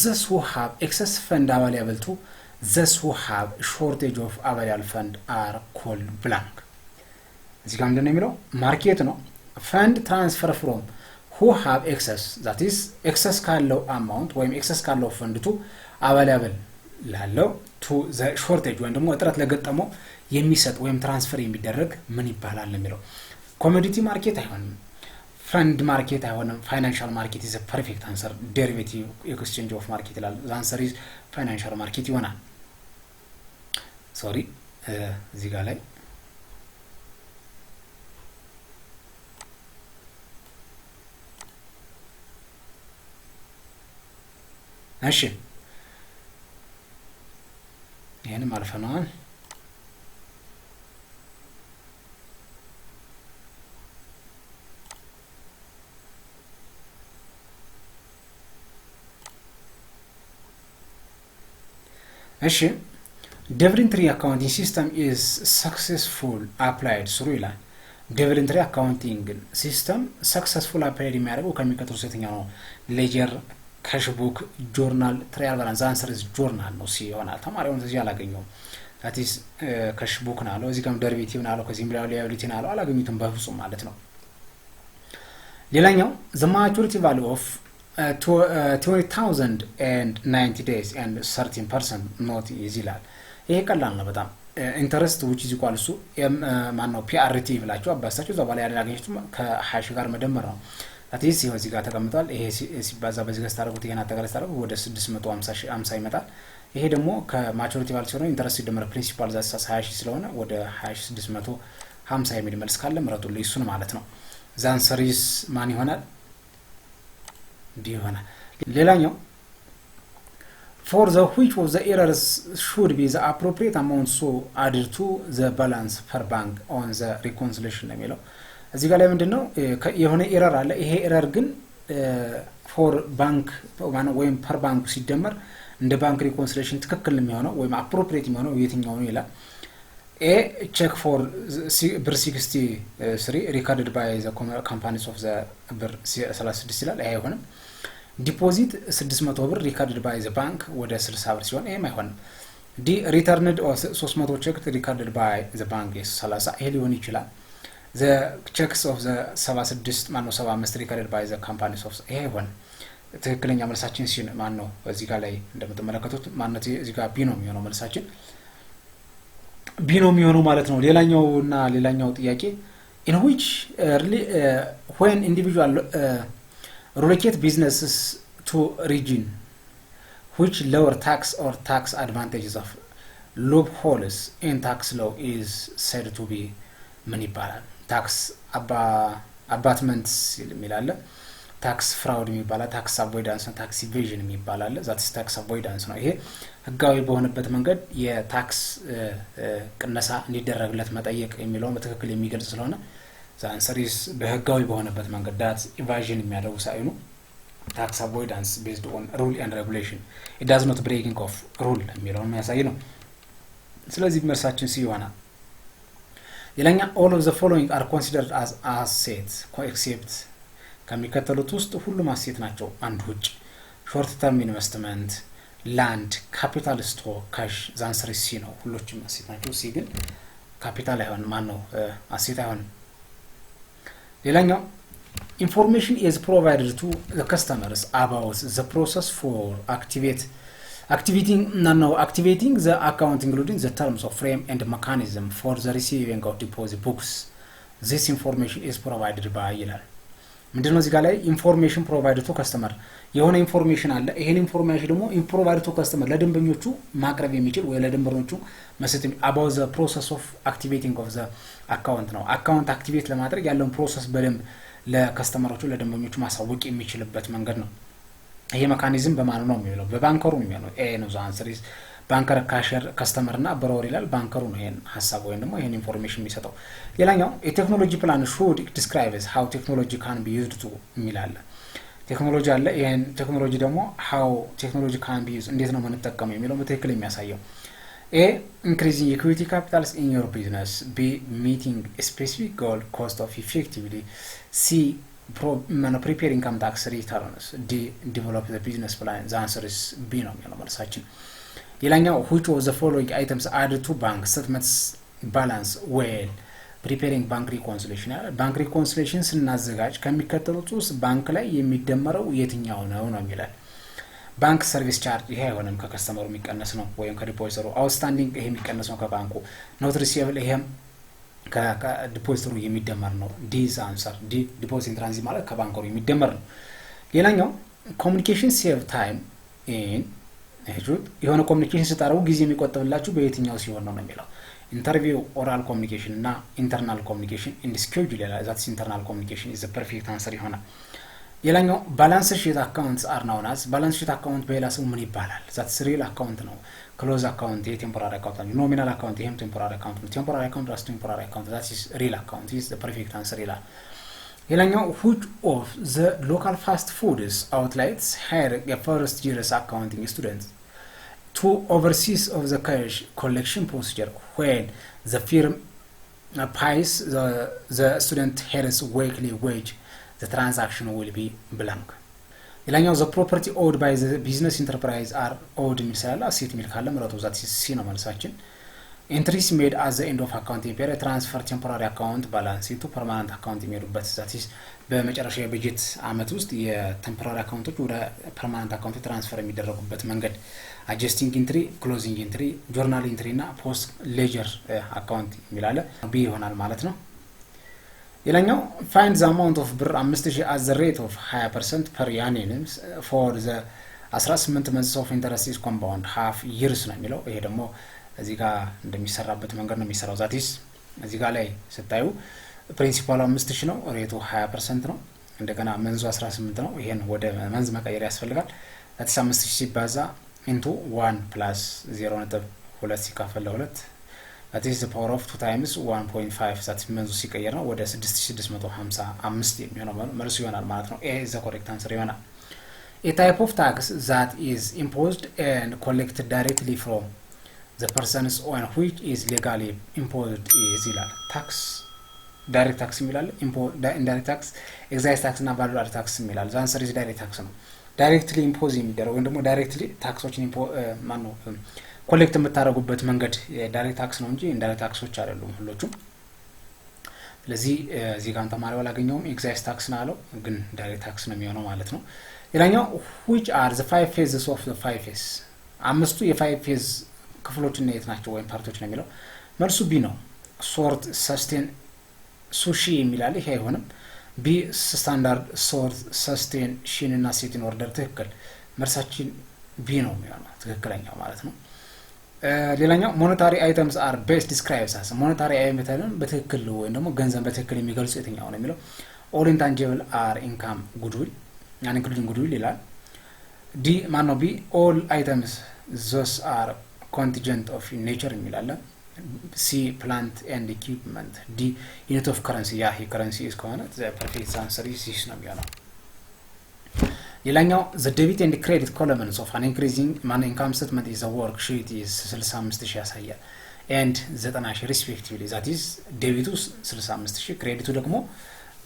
Speaker 1: those who have excess fund available to those who have shortage of available fund are called blank እዚህ ጋር ምንድነው የሚለው ማርኬት ነው fund transfer from who have excess that is excess ካለው amount ወይም excess ካለው fund to available ላለው to the shortage ወይም ደግሞ እጥረት ለገጠመው የሚሰጥ ወይም ትራንስፈር የሚደረግ ምን ይባላል የሚለው commodity market አይሆንም fund market አይሆንም financial market is a perfect answer derivative exchange of market ይላል the answer is financial market ይሆናል sorry እዚህ ጋር ላይ እሺ ይሄንም አልፈናል እሺ devil entry accounting system is successful applied through ይላል devil entry accounting system successful applied የሚያደርገው ከሚከተሉት የትኛው ነው ledger cash book journal trial balance answer is journal ነው ሲ ይሆናል ተማሪውን እዚህ አላገኘው that is cash book ነው አለው እዚህ ጋር derivative ነው አለው ከዚህም liability ነው አለው አላገኙትም በፍጹም ማለት ነው ሌላኛው the maturity value of 20,000 and 90 days and 13% not easy ይላል ይሄ ቀላል ነው በጣም interest which is equal to ማን ነው PRT ብላችሁ አባሳችሁ እዛው ባለ ያላገኙት ከ20 ጋር መደመር ነው አትሊስት ይሄ እዚህ ጋር ተቀምጧል ይሄ ሲባዛ በዚህ ጋር ታረጉት ይሄን አጠቃላይ ታረጉ ወደ 650 ይመጣል ይሄ ደግሞ ከማቹሪቲ ቫልዩ ሲሆን ኢንተረስት ሲደመር ፕሪንሲፓል ዛት 20 ስለሆነ ወደ 2650 የሚል መልስ ካለ ምረጡልኝ እሱን ማለት ነው ዛንሰሪስ ማን ይሆናል ዲ ይሆናል ሌላኛው for the which of the errors should be the appropriate amount so added to the balance per bank on the reconciliation የሚለው እዚህ ጋር ላይ ምንድነው የሆነ ኤረር አለ ይሄ ኤረር ግን for bank ወይም per bank ሲደመር እንደ bank reconciliation ትክክል የሚሆነው ወይም appropriate የሚሆነው የትኛው ነው ይላል A check for ብር 63 recorded by the companies of the ብር 36 ይላል ይሄ አይሆንም ዲፖዚት 600 ብር recorded by the bank ወደ 60 ብር ሲሆን ይሄም አይሆንም ዲ returned or 300 check recorded by the bank 30 ይሄ ሊሆን ይችላል the checks of the 76 ማነው 75 recorded by the companies of ይሄ አይሆንም ትክክለኛ መልሳችን ሲን ማነው እዚህ ጋር ላይ እንደምትመለከቱት ማነው እዚህ ጋር ቢ ነው የሚሆነው መልሳችን ቢ ነው የሚሆነው ማለት ነው ሌላኛው ጥያቄ in which when individual relocate businesses to region which lower tax or tax advantages of loopholes in tax law is said to be ምን ይባላል ታክስ አባትመንትስ የሚላለ ታክስ ፍራውድ የሚባላል ታክስ አቮይዳንስ እና ታክስ ኢቬዥን የሚባላል ዛትስ ታክስ አቮይዳንስ ነው ይሄ ህጋዊ በሆነበት መንገድ የታክስ ቅነሳ እንዲደረግለት መጠየቅ የሚለው በትክክል የሚገልጽ ስለሆነ ዛንሰሪስ በህጋዊ በሆነበት መንገድ ዳት ኢቫዥን የሚያደርጉ ሳይኑ ታክስ አቮይዳንስ based on rule and regulation it does not breaking of rule የሚለው የሚያሳይ ነው ስለዚህ መልሳችን ሲ ይሆናል ሌላኛ all of the following are considered as assets except ከሚከተሉት ውስጥ ሁሉም አሴት ናቸው አንድ ውጭ short term investment land capital stock cash answer ሲ ነው ሁሉም አሴት ናቸው ሲ ግን ካፒታል አይሆንም ማን ነው አሴት አይሆንም ሌላኛው information is provided to the customers about the process for activating the account including the terms of frame and mechanism for the receiving of deposit books this information is provided by ይላል። ምንድነው እዚህ ጋር ላይ ኢንፎርሜሽን ፕሮቫይድ ቱ ከስተመር የሆነ ኢንፎርሜሽን አለ። ይሄን ኢንፎርሜሽን ደግሞ ፕሮቫይድ ቱ ከስተመር ለደንበኞቹ ማቅረብ የሚችል ወይ ለደንበኞቹ መስጠት about the process of activating of the account ነው። አካውንት አክቲቬት ለማድረግ ያለውን ፕሮሰስ በደንብ ለከስተመሮቹ ለደንበኞቹ ማሳወቅ የሚችልበት መንገድ ነው። ይሄ ሜካኒዝም በማን ነው የሚለው? በባንከሩ ነው የሚለው። ኤ ነው ዘ አንሰር ኢዝ ባንከር ካሸር ከስተመር እና ብሮወር ይላል። ባንከሩ ነው ይሄን ሐሳብ ወይም ደግሞ ይሄን ኢንፎርሜሽን የሚሰጠው። ሌላኛው የቴክኖሎጂ ፕላን should describes how technology can be used to የሚላል ቴክኖሎጂ አለ። ይሄን ቴክኖሎጂ ደግሞ how technology can be used እንዴት ነው የምንጠቀመው የሚለው በትክክል የሚያሳየው። A increasing equity capitals in your business. B meeting a specific goal cost of effectively. C preparing income tax returns. D develop the business plan. The answer is B ነው የሚለው መልሳችን። ሌላኛው which of the following items added to bank statements balance well preparing bank reconciliation ባንክ ሪኮንሲሊዬሽን ስናዘጋጅ ከሚከተሉት ውስጥ ባንክ ላይ የሚደመረው የትኛው ነው የሚላል። ባንክ ሰርቪስ ቻርጅ ይሄ አይሆንም ከከስተመሩ የሚቀነስ ነው ወይም ከዲፖዚተሩ። አውትስታንዲንግ ይሄ የሚቀነስ ነው ከባንኩ። ኖት ሪሲቨብል ይሄም ከዲፖዚተሩ የሚደመር ነው። ዲ አንሰር ዲ ዲፖዚት ትራንዚት ማለት ከባንኩ የሚደመር ነው። ሌላኛው ኮሙኒኬሽን ሴቭ ታይም ኢን የሆነ ኮሙኒኬሽን ስታረጉ ጊዜ የሚቆጥብላችሁ በየትኛው ሲሆን ነው የሚለው። ኢንተርቪው ኦራል ኮሙኒኬሽን እና ኢንተርናል ኮሙኒኬሽን ኢን ስኬጁል ይላል። ዛትስ ኢንተርናል ኮሙኒኬሽን ኢዝ ዘ ፐርፌክት አንሰር ይሆናል። ሌላኛው ባላንስ ሺት አካውንትስ አር ናውን አዝ ባላንስ ሺት አካውንት በሌላ ስሙ ምን ይባላል? ዛትስ ሪል አካውንት ነው። ክሎዝ አካውንት የቴምፖራሪ አካውንት ነው። ኖሚናል አካውንት ይሄም ቴምፖራሪ አካውንት ነው። ቴምፖራሪ አካውንት ራሱ ቴምፖራሪ አካውንት ዛትስ ሪል አካውንት ኢዝ ዘ ፐርፌክት አንሰር ይላል። ሌላኛው which of the local fast foods outlets hire a first year's accounting student to oversees of the cash collection procedure when the firm pays the student his weekly wage the transaction will be blank. ሌላኛው the property owned by the business enterprise are owed የሚል አሴት የሚል ካለ ምረጡ። ዛት ሲ ነው መልሳችን። entries made at the end of accounting period transfer temporary account balance into permanent account የሚሄዱበት ዛት በመጨረሻ የበጀት አመት ውስጥ የቴምፖራሪ አካውንቶች ወደ ፐርማነንት አካውንት ትራንስፈር የሚደረጉበት መንገድ adjusting entry closing entry journal entry እና post ledger account የሚላለ ቢ ይሆናል ማለት ነው። ሌላኛው find the amount of ብር 5000 at the rate of 20% per annum for the 18 months of interest is compound half years ነው የሚለው። ይሄ ደግሞ እዚህ ጋር እንደሚሰራበት መንገድ ነው የሚሰራው። ዛቲስ እዚህ ጋር ላይ ስታዩ ፕሪንሲፓሉ 5000 ነው፣ ሬቱ 20% ነው። እንደገና መንዙ 18 ነው። ይሄን ወደ መንዝ መቀየር ያስፈልጋል። ዛቲስ 5000 ሲባዛ into 1 plus 0.2 ሲካፈል ለ2 that is the power of 2 times 1.5 that መንዙ ሲቀየር ነው ወደ 6655 የሚሆነው መልሱ ይሆናል ማለት ነው። A is the correct answer ይሆናል። A type of tax that is imposed and collected directly from the persons on which is legally imposed is ይላል። tax direct tax የሚላል indirect tax excise tax እና value added tax የሚላል። the answer is direct tax ነው። ዳይሬክትሊ ኢምፖዝ የሚደረግ ወይም ደግሞ ዳይሬክትሊ ታክሶችን ማነው ኮሌክት የምታደርጉበት መንገድ ዳይሬክት ታክስ ነው እንጂ ኢንዳይሬክት ታክሶች አይደሉም ሁሉም። ስለዚህ እዚህ ጋር ተማሪው አላገኘውም ኤግዛይስ ታክስ ነው አለው፣ ግን ዳይሬክት ታክስ ነው የሚሆነው ማለት ነው። ሌላኛው which are the 5 phases of the 5 phase አምስቱ የ5 phase ክፍሎች እና የት ናቸው ወይም ፓርቶች ነው የሚለው። መልሱ ቢ ነው። ሶርት ሰስቴን ሱሺ የሚላል ይሄ አይሆንም። ቢ ስታንዳርድ ሶርት ሰስቴን ሺን እና ሴት ኢን ኦርደር ትክክል። መልሳችን ቢ ነው የሚሆነው ትክክለኛው ማለት ነው። ሌላኛው ሞኔታሪ አይተምስ አር ቤስት ዲስክራይብስ አስ ሞኔታሪ አይተምን በትክክል ወይም ደግሞ ገንዘብ በትክክል የሚገልጹ የትኛው ነው የሚለው። ኦል ኢንታንጂብል አር ኢንካም ጉድዊል and including goodwill ይላል። ዲ ማን ነው? ቢ ኦል አይተምስ those are contingent of nature የሚላል። ሲ plant and equipment። ዲ unit of currency ያ currency is ከሆነ the perfect answer is ነው የሚሆነው። ሌላኛው the debit and credit columns of an increasing money income statement is a worksheet is 65000 ያሳያል and 90000 respectively that is debit 65000 credit ደግሞ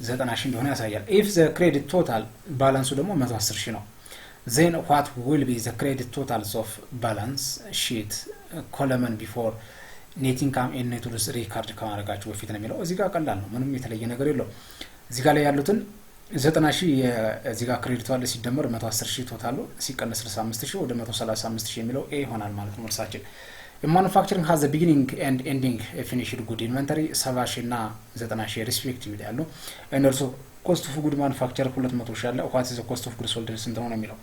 Speaker 1: 90000 እንደሆነ ያሳያል። if the credit total balance ደግሞ 110000 ነው then what will be the credit totals of balance sheet column before net income and net loss record ከማድረጋችሁ በፊት ነው የሚለው። እዚህ ጋር ቀላል ነው፣ ምንም የተለየ ነገር የለው። እዚህ ጋር ላይ ያሉትን 90000 እዚህ ጋር ክሬዲት ዋለ ሲደመር 110000 ቶታሉ ሲቀነስ 65000 ወደ 135000 የሚለው ኤ ይሆናል ማለት ነው መልሳችን። ማኑፋክቸሪንግ has the beginning and ending finished good inventory 70 ሺህ እና 90 ሺህ ሪስፔክቲቭሊ ያሉ and also cost of good manufacture 200 ሺህ አለ what is the cost of goods sold ስንት ነው የሚለው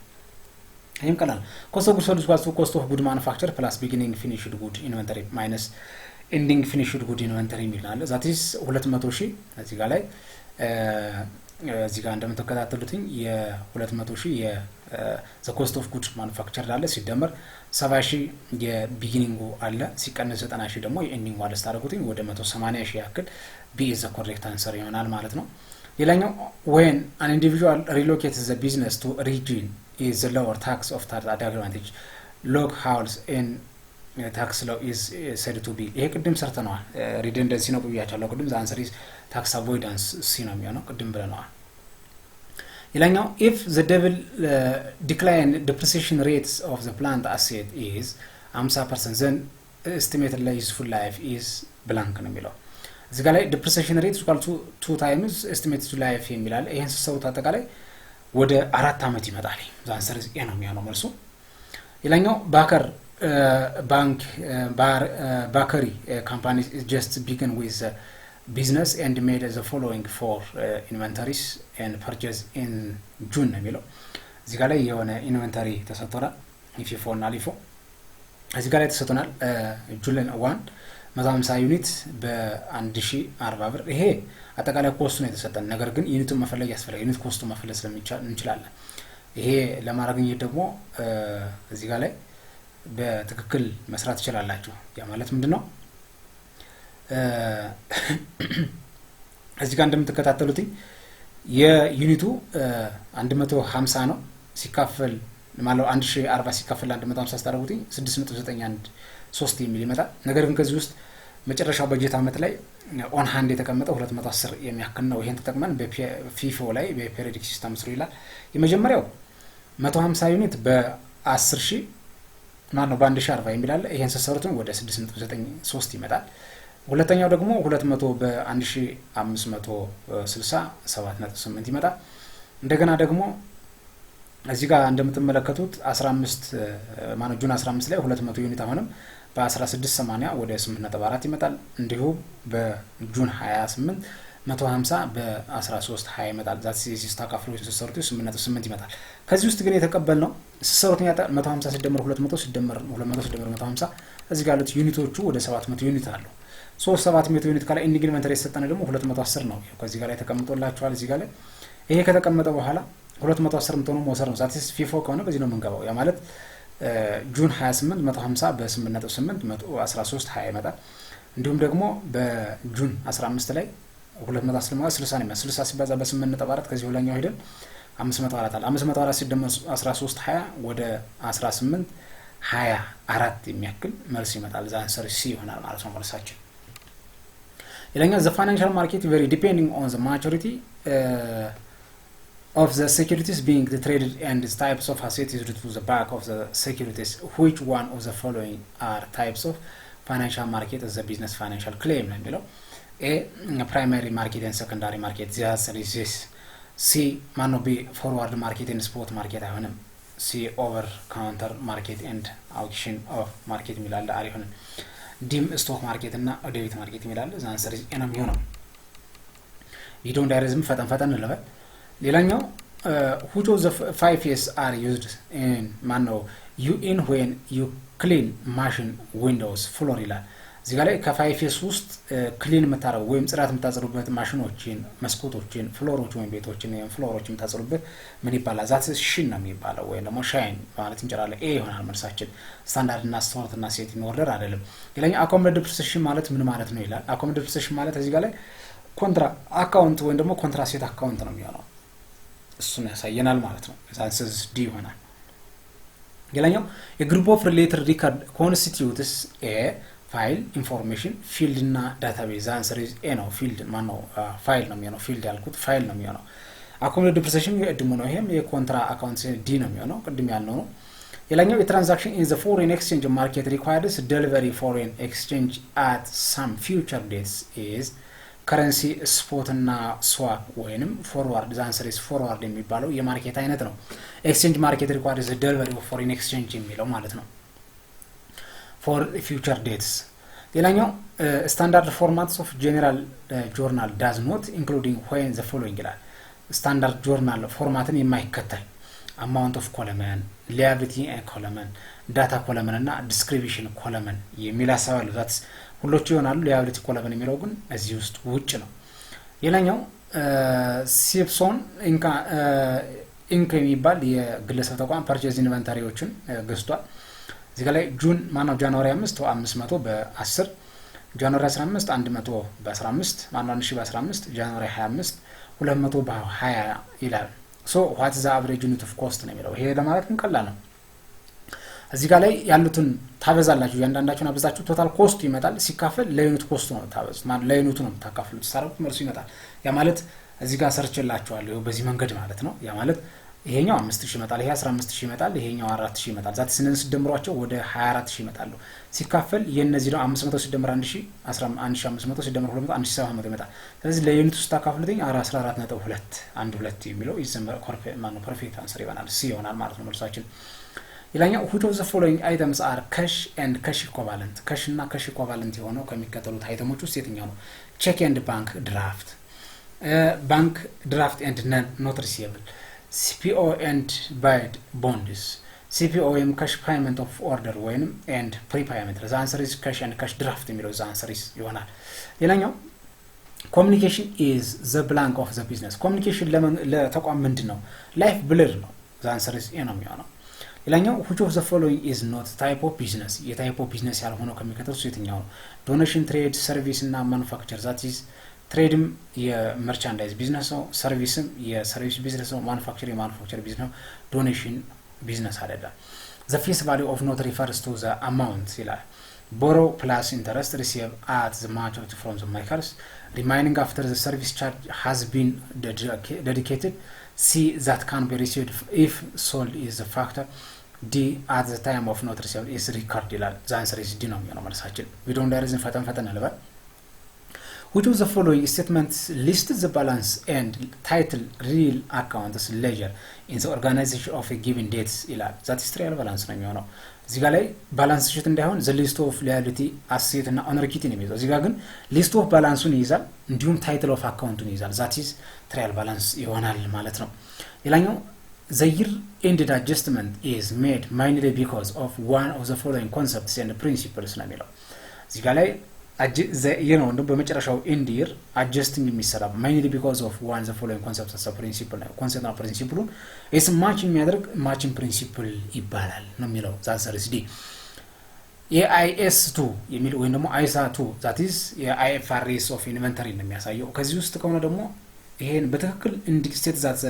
Speaker 1: ይሄም ቀላል cost of goods sold is cost of good manufacture plus beginning finished good inventory minus ending finished good inventory የሚላል that is 200 ሺህ እዚህ ጋር ላይ እዚህ ጋር እንደምትከታተሉትኝ የ200 ሺህ the cost of good manufacture አለ ሲደመር 70 ሺህ የቢጊኒንጉ አለ ሲቀነስ 90 ሺህ ደግሞ የኤንዲንጉ አለ ታደርጉትኝ ወደ 180 ሺህ ያክል B is the correct answer ይሆናል ማለት ነው ሌላኛው when an individual relocates the business to a region is the lower tax of that advantage loopholes in tax law is said to be ይሄ ቅድም ሰርተናል redundancy ነው ብያቻለሁ ቅድም the answer is tax avoidance ሲ ነው የሚሆነው ቅድም ብለናል ሌላኛው if the decline depreciation rates of the plant asset is 50% then estimated useful life is blank ነው የሚለው እዚህ ጋር ላይ depreciation rate equal to 2 times estimated life የሚላል ይሄን ሰውት አጠቃላይ ወደ 4 አመት ይመጣል the answer is A ነው የሚሆነው መልሱ ሌላኛው bakery company just began with business and made the following for inventories and purchase in June የሚለው እዚህ ጋር ላይ የሆነ ኢንቨንተሪ ተሰጥቷል FIFO እና LIFO እዚህ ጋር ላይ ተሰጥቷል ጁን 1 150 ዩኒት በ1040 ብር ይሄ አጠቃላይ ኮስቱ ነው የተሰጠን ነገር ግን ዩኒቱን መፈለግ ያስፈልጋል ዩኒት ኮስቱ መፈለግ ስለሚቻል እንችላለን ይሄ ለማረጋገጥ ደግሞ እዚህ ጋር ላይ በትክክል መስራት ይችላልላችሁ ያ ማለት ምንድነው እዚህ ጋር እንደምትከታተሉት የዩኒቱ 150 ነው ሲካፈል ማለት 1040 ሲካፈል 150 ታደርጉት 6.913 የሚል ይመጣል ነገር ግን ከዚህ ውስጥ መጨረሻው በጀት አመት ላይ ኦን ሃንድ የተቀመጠው 210 የሚያክል ነው ይሄን ተጠቅመን በፊፎ ላይ በፔሪዮዲክ ሲስተም ስሩ ይላል የመጀመሪያው 150 ዩኒት በ10000 ማነው በ1040 የሚላል ይሄን ሰሰሩትን ወደ 6.93 ይመጣል ሁለተኛው ደግሞ 200 በ1560 7.8 ይመጣል እንደገና ደግሞ እዚህ ጋር እንደምትመለከቱት 15 ማነው ጁን 15 ላይ 200 ዩኒት አሁንም በ1680 ወደ 8.4 ይመጣል እንዲሁም በጁን 28 150 በ1320 ይመጣል ዛት ሲስተካክሉ ሲሰሩት 8.8 ይመጣል ከዚህ ውስጥ ግን የተቀበልነው ሲሰሩትኛ 150 ሲደመር 200 ሲደመር 200 ሲደመር 150 እዚህ ጋር ያሉት ዩኒቶቹ ወደ 700 ዩኒት አሉ 700 ዩኒት ካለ ኢንዲግን ኢንቨንተሪ የተሰጠነ ደግሞ 210 ነው ከዚህ ጋር ላይ ተቀምጦላችኋል እዚህ ጋር ላይ ይሄ ከተቀመጠ በኋላ 210 ምትሆነው መውሰድ ነው ዛትስ ፊፎ ከሆነ በዚህ ነው መንገባው ያ ማለት ጁን 28 150 በ8.8 11320 ይመጣል እንዲሁም ደግሞ በጁን 15 ላይ 210 ማለት 60 ነው 60 ሲባዛ በ8.4 ከዚህ ሁለኛው ሄደን 504 አለ 504 ሲደመር 1320 ወደ 1824 የሚያክል መልስ ይመጣል ዛ አንሰር ሲ ይሆናል ማለት ነው መልሳችን ሌላኛው the financial market very depending on the maturity of the securities being traded and the types of assets is to the back of the securities which one of the following are types of financial market as the business financial claim ነው የሚለው A primary market and secondary market the answer is this C ማነው B forward market and spot market አይሆንም C over counter market and auction of market የሚላል አይሆንም ዲም ስቶክ ማርኬት እና ዴቢት ማርኬት የሚላል the answer is A ነው የሚሆነው ቪዲዮ እንዳይረዝም ፈጠን እንለበል ሌላኛው which of the 5 A's are used in ማነው you in when you clean machine windows floor ይላል እዚህ ጋር ላይ ከ5 ውስጥ ክሊን መታረው ወይም ጽዳት መታጸሩበት ማሽኖችን መስኮቶችን ፍሎሮች ወይም ቤቶችን ወይም ፍሎሮችን መታጸሩበት ምን ይባላል ዛት ሽን ነው የሚባለው ወይ ደግሞ ሻይን ማለት እንጨራለን ኤ ይሆናል መልሳችን ስታንዳርድ እና ስቶርት እና ሴት ኢን ኦርደር አይደለም ሌላኛው አኮሞዴት ፕሪሲሽን ማለት ምን ማለት ነው ይላል አኮሞዴት ፕሪሲሽን ማለት እዚህ ጋር ላይ ኮንትራ አካውንት ወይ ደግሞ ኮንትራ ሴት አካውንት ነው የሚሆነው እሱን ያሳየናል ማለት ነው ዛንስስ ዲ ይሆናል ሌላኛው የግሩፕ ኦፍ ሪሌትድ ሪከርድ ኮንስቲቲዩትስ ኤ ፋይል ኢንፎርሜሽን ፊልድ እና ዳታቤዝ አንሰር ኢዝ ኤ ነው ፊልድ ማነው ፋይል ነው የሚሆነው ፊልድ ያልኩት ፋይል ነው የሚሆነው አኮሞዴት ዲፕሬሽን የድሙ ነው ይሄም የኮንትራ አካውንት ዲ ነው የሚሆነው ቅድም ያልነው ነው ሌላኛው የትራንዛክሽን ኢን ዘ ፎሬን ኤክስቼንጅ ማርኬት ሪኳየርስ ዴሊቨሪ ፎሬን ኤክስቼንጅ አት ሳም ፊውቸር ዴትስ ኢዝ ከረንሲ ስፖት እና ስዋፕ ወይንም ፎርዋርድ አንሰር ኢዝ ፎርዋርድ የሚባለው የማርኬት አይነት ነው ኤክስቼንጅ ማርኬት ሪኳየርስ ዴሊቨሪ ፎሬን ኤክስቼንጅ የሚለው ማለት ነው for future dates ሌላኛው standard formats of general journal does not including when the following ይላል standard journal ፎርማትን የማይከተል amount of column liability column data column እና description column የሚል አሳባል that's ሁሎቹ ይሆናሉ liability column የሚለው ግን እዚህ ውስጥ ውጭ ነው ሌላኛው ሲፕሶን ኢንካ የሚባል የግለሰብ ተቋም ፐርቼዝ ኢንቨንታሪዎችን ገዝቷል እዚህ ጋር ላይ ጁን ማነው ጃንዋሪ 5 500 በ10 ጃንዋሪ 15 100 በ15 ማነው 1000 በ15 ጃንዋሪ 25 200 በ20 ይላል ሶ what is the average unit of cost ነው የሚለው ይሄ ለማለት ቀላል ነው እዚህ ጋር ላይ ያሉትን ታበዛላችሁ ያንዳንዳችሁን አበዛችሁ ቶታል ኮስት ይመጣል ሲካፈል ለዩኒት ኮስት ነው ታበዙት ማለት ለዩኒቱ ነው ታካፍሉት ሳረቁት መልሱ ይመጣል ያ ማለት እዚህ ጋር ሰርችላችኋለሁ በዚህ መንገድ ማለት ነው ያ ማለት ይሄኛው 5000 ይመጣል ይሄ 15000 ይመጣል ይሄኛው 4000 ይመጣል ዛት ስንንስ ደምሯቸው ወደ 24000 ይመጣሉ ሲካፈል የነዚህ ነው 500 ሲደምር 1000 1500 ሲደምር 200 1700 ይመጣል ስለዚህ ለዩኒት ውስጥ ታካፍሉትኝ 14.2 12 የሚለው ይዘመር ፐርፌክት አንሰር ይሆናል ሲ ይሆናል ማለት ነው መልሳችን ሌላኛው which of the following items are cash and cash equivalent cash እና cash equivalent የሆነው ከሚከተሉት አይተሞች ውስጥ የትኛው ነው check and bank draft bank draft and not receivable CPO and bid bonds CPO and cash payment of order ወይንም and prepayment the answer is cash and cash draft የሚለው the answer is ይሆናል ሌላኛው communication is the blank of the business communication ለተቋም ምንድነው life blur ነው the answer is ነው የሚሆነው ሌላኛው which of the following is not type of business የታይፕ ኦፍ ቢዝነስ ያልሆነው ከሚከተሉት የትኛው ነው donation trade service እና manufacture that is ትሬድም የመርቻንዳይዝ ቢዝነስ ነው ሰርቪስም የሰርቪስ ቢዝነስ ነው ማኑፋክቸር የማኑፋክቸር ቢዝነስ ነው ዶኔሽን ቢዝነስ አይደለም the face value of note refers to the amount ይላል borrow plus interest receive at the maturity from the makers remaining after the service charge has been dedicated C that can be received if sold is a factor D at the time of note received is record ይላል the answer is D ነው የሚሆነው መልሳችን ቪዲዮ እንዳይረዝም ፈጠን አለበት which of the following statements list the balance and title real accounts ledger in the organization of a given dates ይላል that is trial balance ነው የሚሆነው እዚህ ጋር ላይ ባላንስ ሽት እንዳይሆን the list of liability asset እና owner kit ነው የሚይዘው እዚህ ጋር ግን list of ባላንሱን ይይዛል እንዲሁም title of accountን ይይዛል that is trial balance ይሆናል ማለት ነው ሌላኛው the year ended adjustment is made mainly because of one of the following concepts and principles ነው የሚለው እዚህ ጋር ላይ እንደው በመጨረሻው end year adjusting የሚሰራ mainly because of one the following concepts as a principle ነው concept እና principle is match የሚያደርግ matching principle ይባላል ነው የሚለው answer is D AIS2 የሚል ወይ ደግሞ ISA2 that is IFRS of inventory ነው የሚያሳየው ከዚህ ውስጥ ከሆነ ደግሞ ይሄን በትክክል indicate that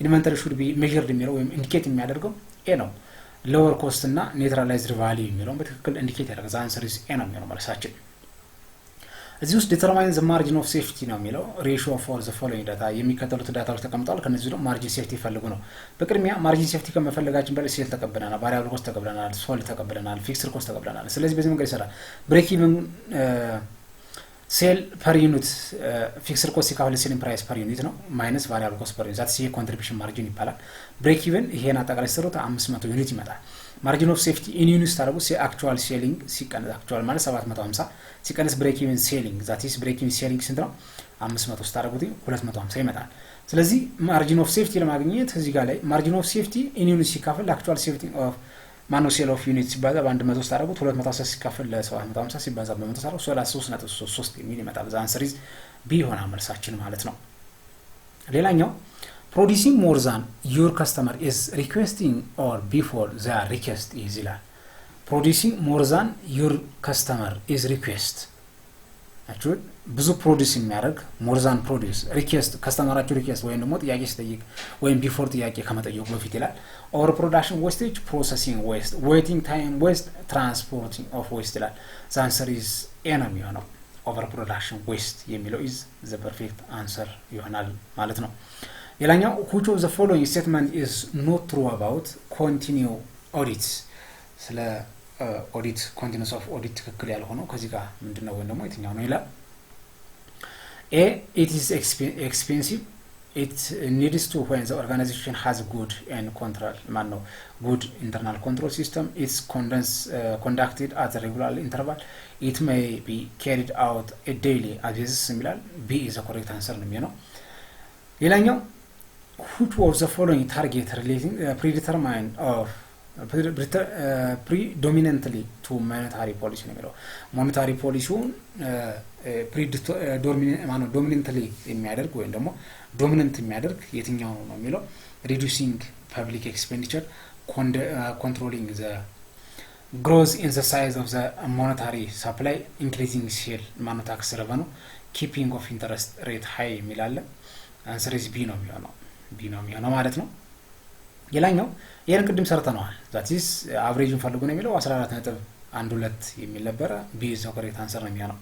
Speaker 1: inventory should be measured የሚለው ወይም indicate የሚያደርገው A ነው lower cost እና neutralized value የሚለው በትክክል indicate ያደርጋል the answer is A ነው የሚለው መልሳችን እዚህ ውስጥ determine the margin of safety ነው የሚለው ratio for the following data የሚከተሉት ዳታዎች ተቀምጠዋል ከነዚህ ደግሞ margin safety ፈልጉ ነው በቅድሚያ margin safety ከመፈለጋችን በላይ ሴል ተቀበለናል variable cost ተቀበለናል sold ተቀበለናል fixed cost ተቀበለናል ስለዚህ በዚህ መንገድ ይሰራል break even sale per unit fixed cost ሲካፈል selling price per unit ነው minus variable cost per unit that is contribution margin ይባላል break even ይሄን አጠቃላይ ሰሩት 500 ዩኒት ይመጣል margin of safety in units ታረጉ actual selling ሲቀነስ actual ማለት 750 ሲቀነስ break even selling that is break even selling ስንት ነው 500 ታረጉት 250 ይመጣል ስለዚህ margin of safety ለማግኘት እዚህ ጋር ላይ margin of safety in units ሲካፈል actual safety of ማነው sale of units ሲባዛ በ100 ታረጉት 250 ሲካፈል ለ750 ሲባዛ በ100 ታረጉት 33.33 የሚል ይመጣል the answer is B ሆነ መልሳችን ማለት ነው ሌላኛው producing more than your customer is requesting or before their request is ይላል producing more than your customer is request actually ብዙ ፕሮዲዩስ የሚያደርግ more than produce request customerአችሁ request ወይም ደግሞ ጥያቄ ሲጠይቅ ወይም before ጥያቄ ከመጠየቁ በፊት ይላል or production wastage processing waste waiting time waste transporting of waste ይላል the answer is A ነው የሚሆነው overproduction waste የሚለው is the perfect answer ይሆናል ማለት ነው ሌላኛው which of the following statement is not true about continue audits ስለ audit continuous of audit ትክክል ያልሆነው ከዚህ ጋር ምንድነው ወይ ደግሞ የትኛው ነው ይላል A it is expensive it needs to when the organization has good and control good internal control system it's conducted at a regular interval it may be carried out a daily as similar B is a correct answer ነው የሚሆነው ሌላኛው which of the following target relating predetermined of predominantly to monetary policy ነው የሚለው monetary policy dominantly የሚያደርግ ወይም ደግሞ dominant የሚያደርግ የትኛው ነው የሚለው reducing public expenditure controlling the growth in the size of the monetary supply increasing sale tax revenue keeping of interest rate high የሚላለ answer is B ነው የሚሆነው ማለት ነው ሌላኛው ይሄን ቅድም ሰርተናል that is average ፈልጉ ነው የሚለው 14.12 የሚል ነበር B is the correct answer ነው የሚሆነው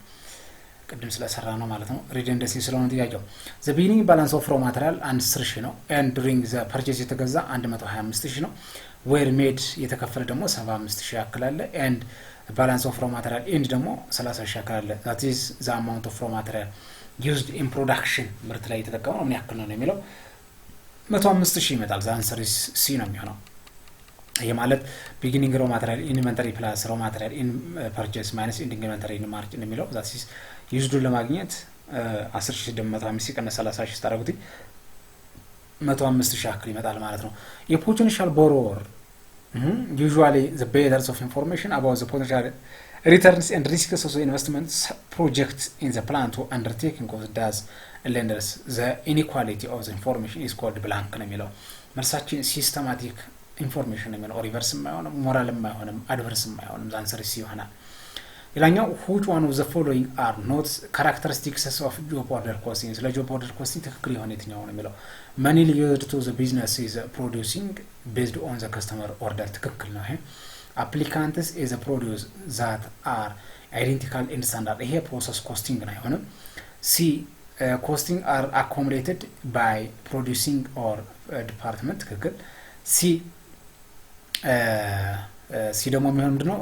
Speaker 1: ቅድም ስለሰራ ነው ማለት ነው redundancy ስለሆነ ጥያቄው the beginning balance of raw material 10,000 ነው and during the purchase የተገዛ 125,000 ነው were made የተከፈለ ደግሞ 75,000 ያክል አለ and balance of raw material end ደግሞ 30,000 ያክል አለ that is the amount of raw material used in production ምርት ላይ የተጠቀመው ምን ያክል ነው የሚለው 105,000 ይመጣል the answer is C ነው የሚሆነው ይሄ ማለት beginning raw material inventory plus raw material in purchase minus ending inventory in margin የሚለው that is used ለማግኘት 10,750 ሲቀነስ 30,000 ታረጉት 105,000 ያክል ይመጣል ማለት ነው የፖቴንሻል ቦሮወር usually the bearers of information about the potential returns and risks of the investment project in the plan to undertaking of does lenders the inequality of the information is called blank ነው የሚለው መልሳችን systematic information ነው የሚለው ሪቨርስ የማይሆንም ሞራል የማይሆንም አድቨርስ የማይሆንም answer is ይሆናል ሌላኛው which one of the following are not characteristics of job order costing ስለ job order costing ትክክል የሆነ የትኛው ነው የሚለው money used to the business is producing based on the customer order ትክክል ነው ይሄ applicants is a produce that are identical in standard ይሄ process costing ነው አይሆንም C costing are accumulated by producing or department ትክክል C ደግሞ የሚሆነው ምንድነው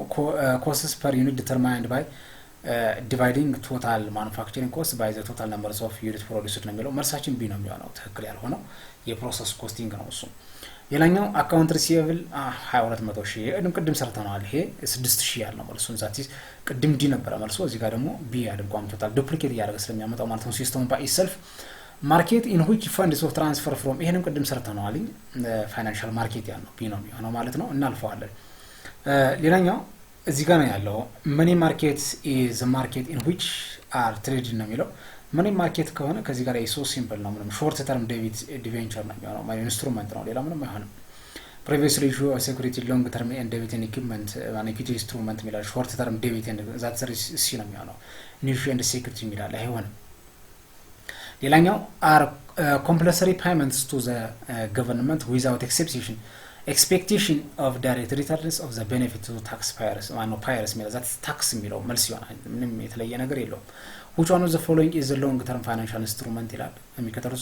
Speaker 1: costs per unit determined by dividing total manufacturing cost by the total numbers of units produced ነው የሚለው መልሳችን B ነው የሚሆነው ትክክል ያልሆነው የፕሮሰስ ኮስቲንግ ነው እሱ ሌላኛው አካውንት ሪሲቨብል 22,000 ቅድም ሰርተናል ይሄ 6,000 ያለው መልሱ ዛቲስ ቅድም D ነበር መልሱ እዚህ ጋር ደግሞ B አድርጓም ቶታል ዱፕሊኬት ያደረገ ስለሚያመጣው ማለት ነው ሲስተሙ by itself market in which funds of transfer from ይሄንም ቅድም ሰርተናል ፋይናንሻል ማርኬት ያለው B ነው የሚሆነው ማለት ነው እናልፈዋለን ሌላኛው እዚህ ጋር ነው ያለው money market is a market in which are traded ነው የሚለው money market ከሆነ ከዚህ ጋር so simple ነው ምንም short term debit debenture ነው የሚሆነው ማለት ኢንስትሩመንት ነው ሌላ ምንም አይሆንም previously issue of security long term and debit and equipment and equity instrument የሚላል short term debit and that is C ነው የሚሆነው new and security የሚላል አይሆንም ሌላኛው are compulsory payments to the government without expectation of direct returns of the benefit to taxpayers payers የሚለው that tax የሚለው መልስ ይሆናል ምንም የተለየ ነገር የለውም which one of the following is a long term financial instrument ይላል የሚከተለው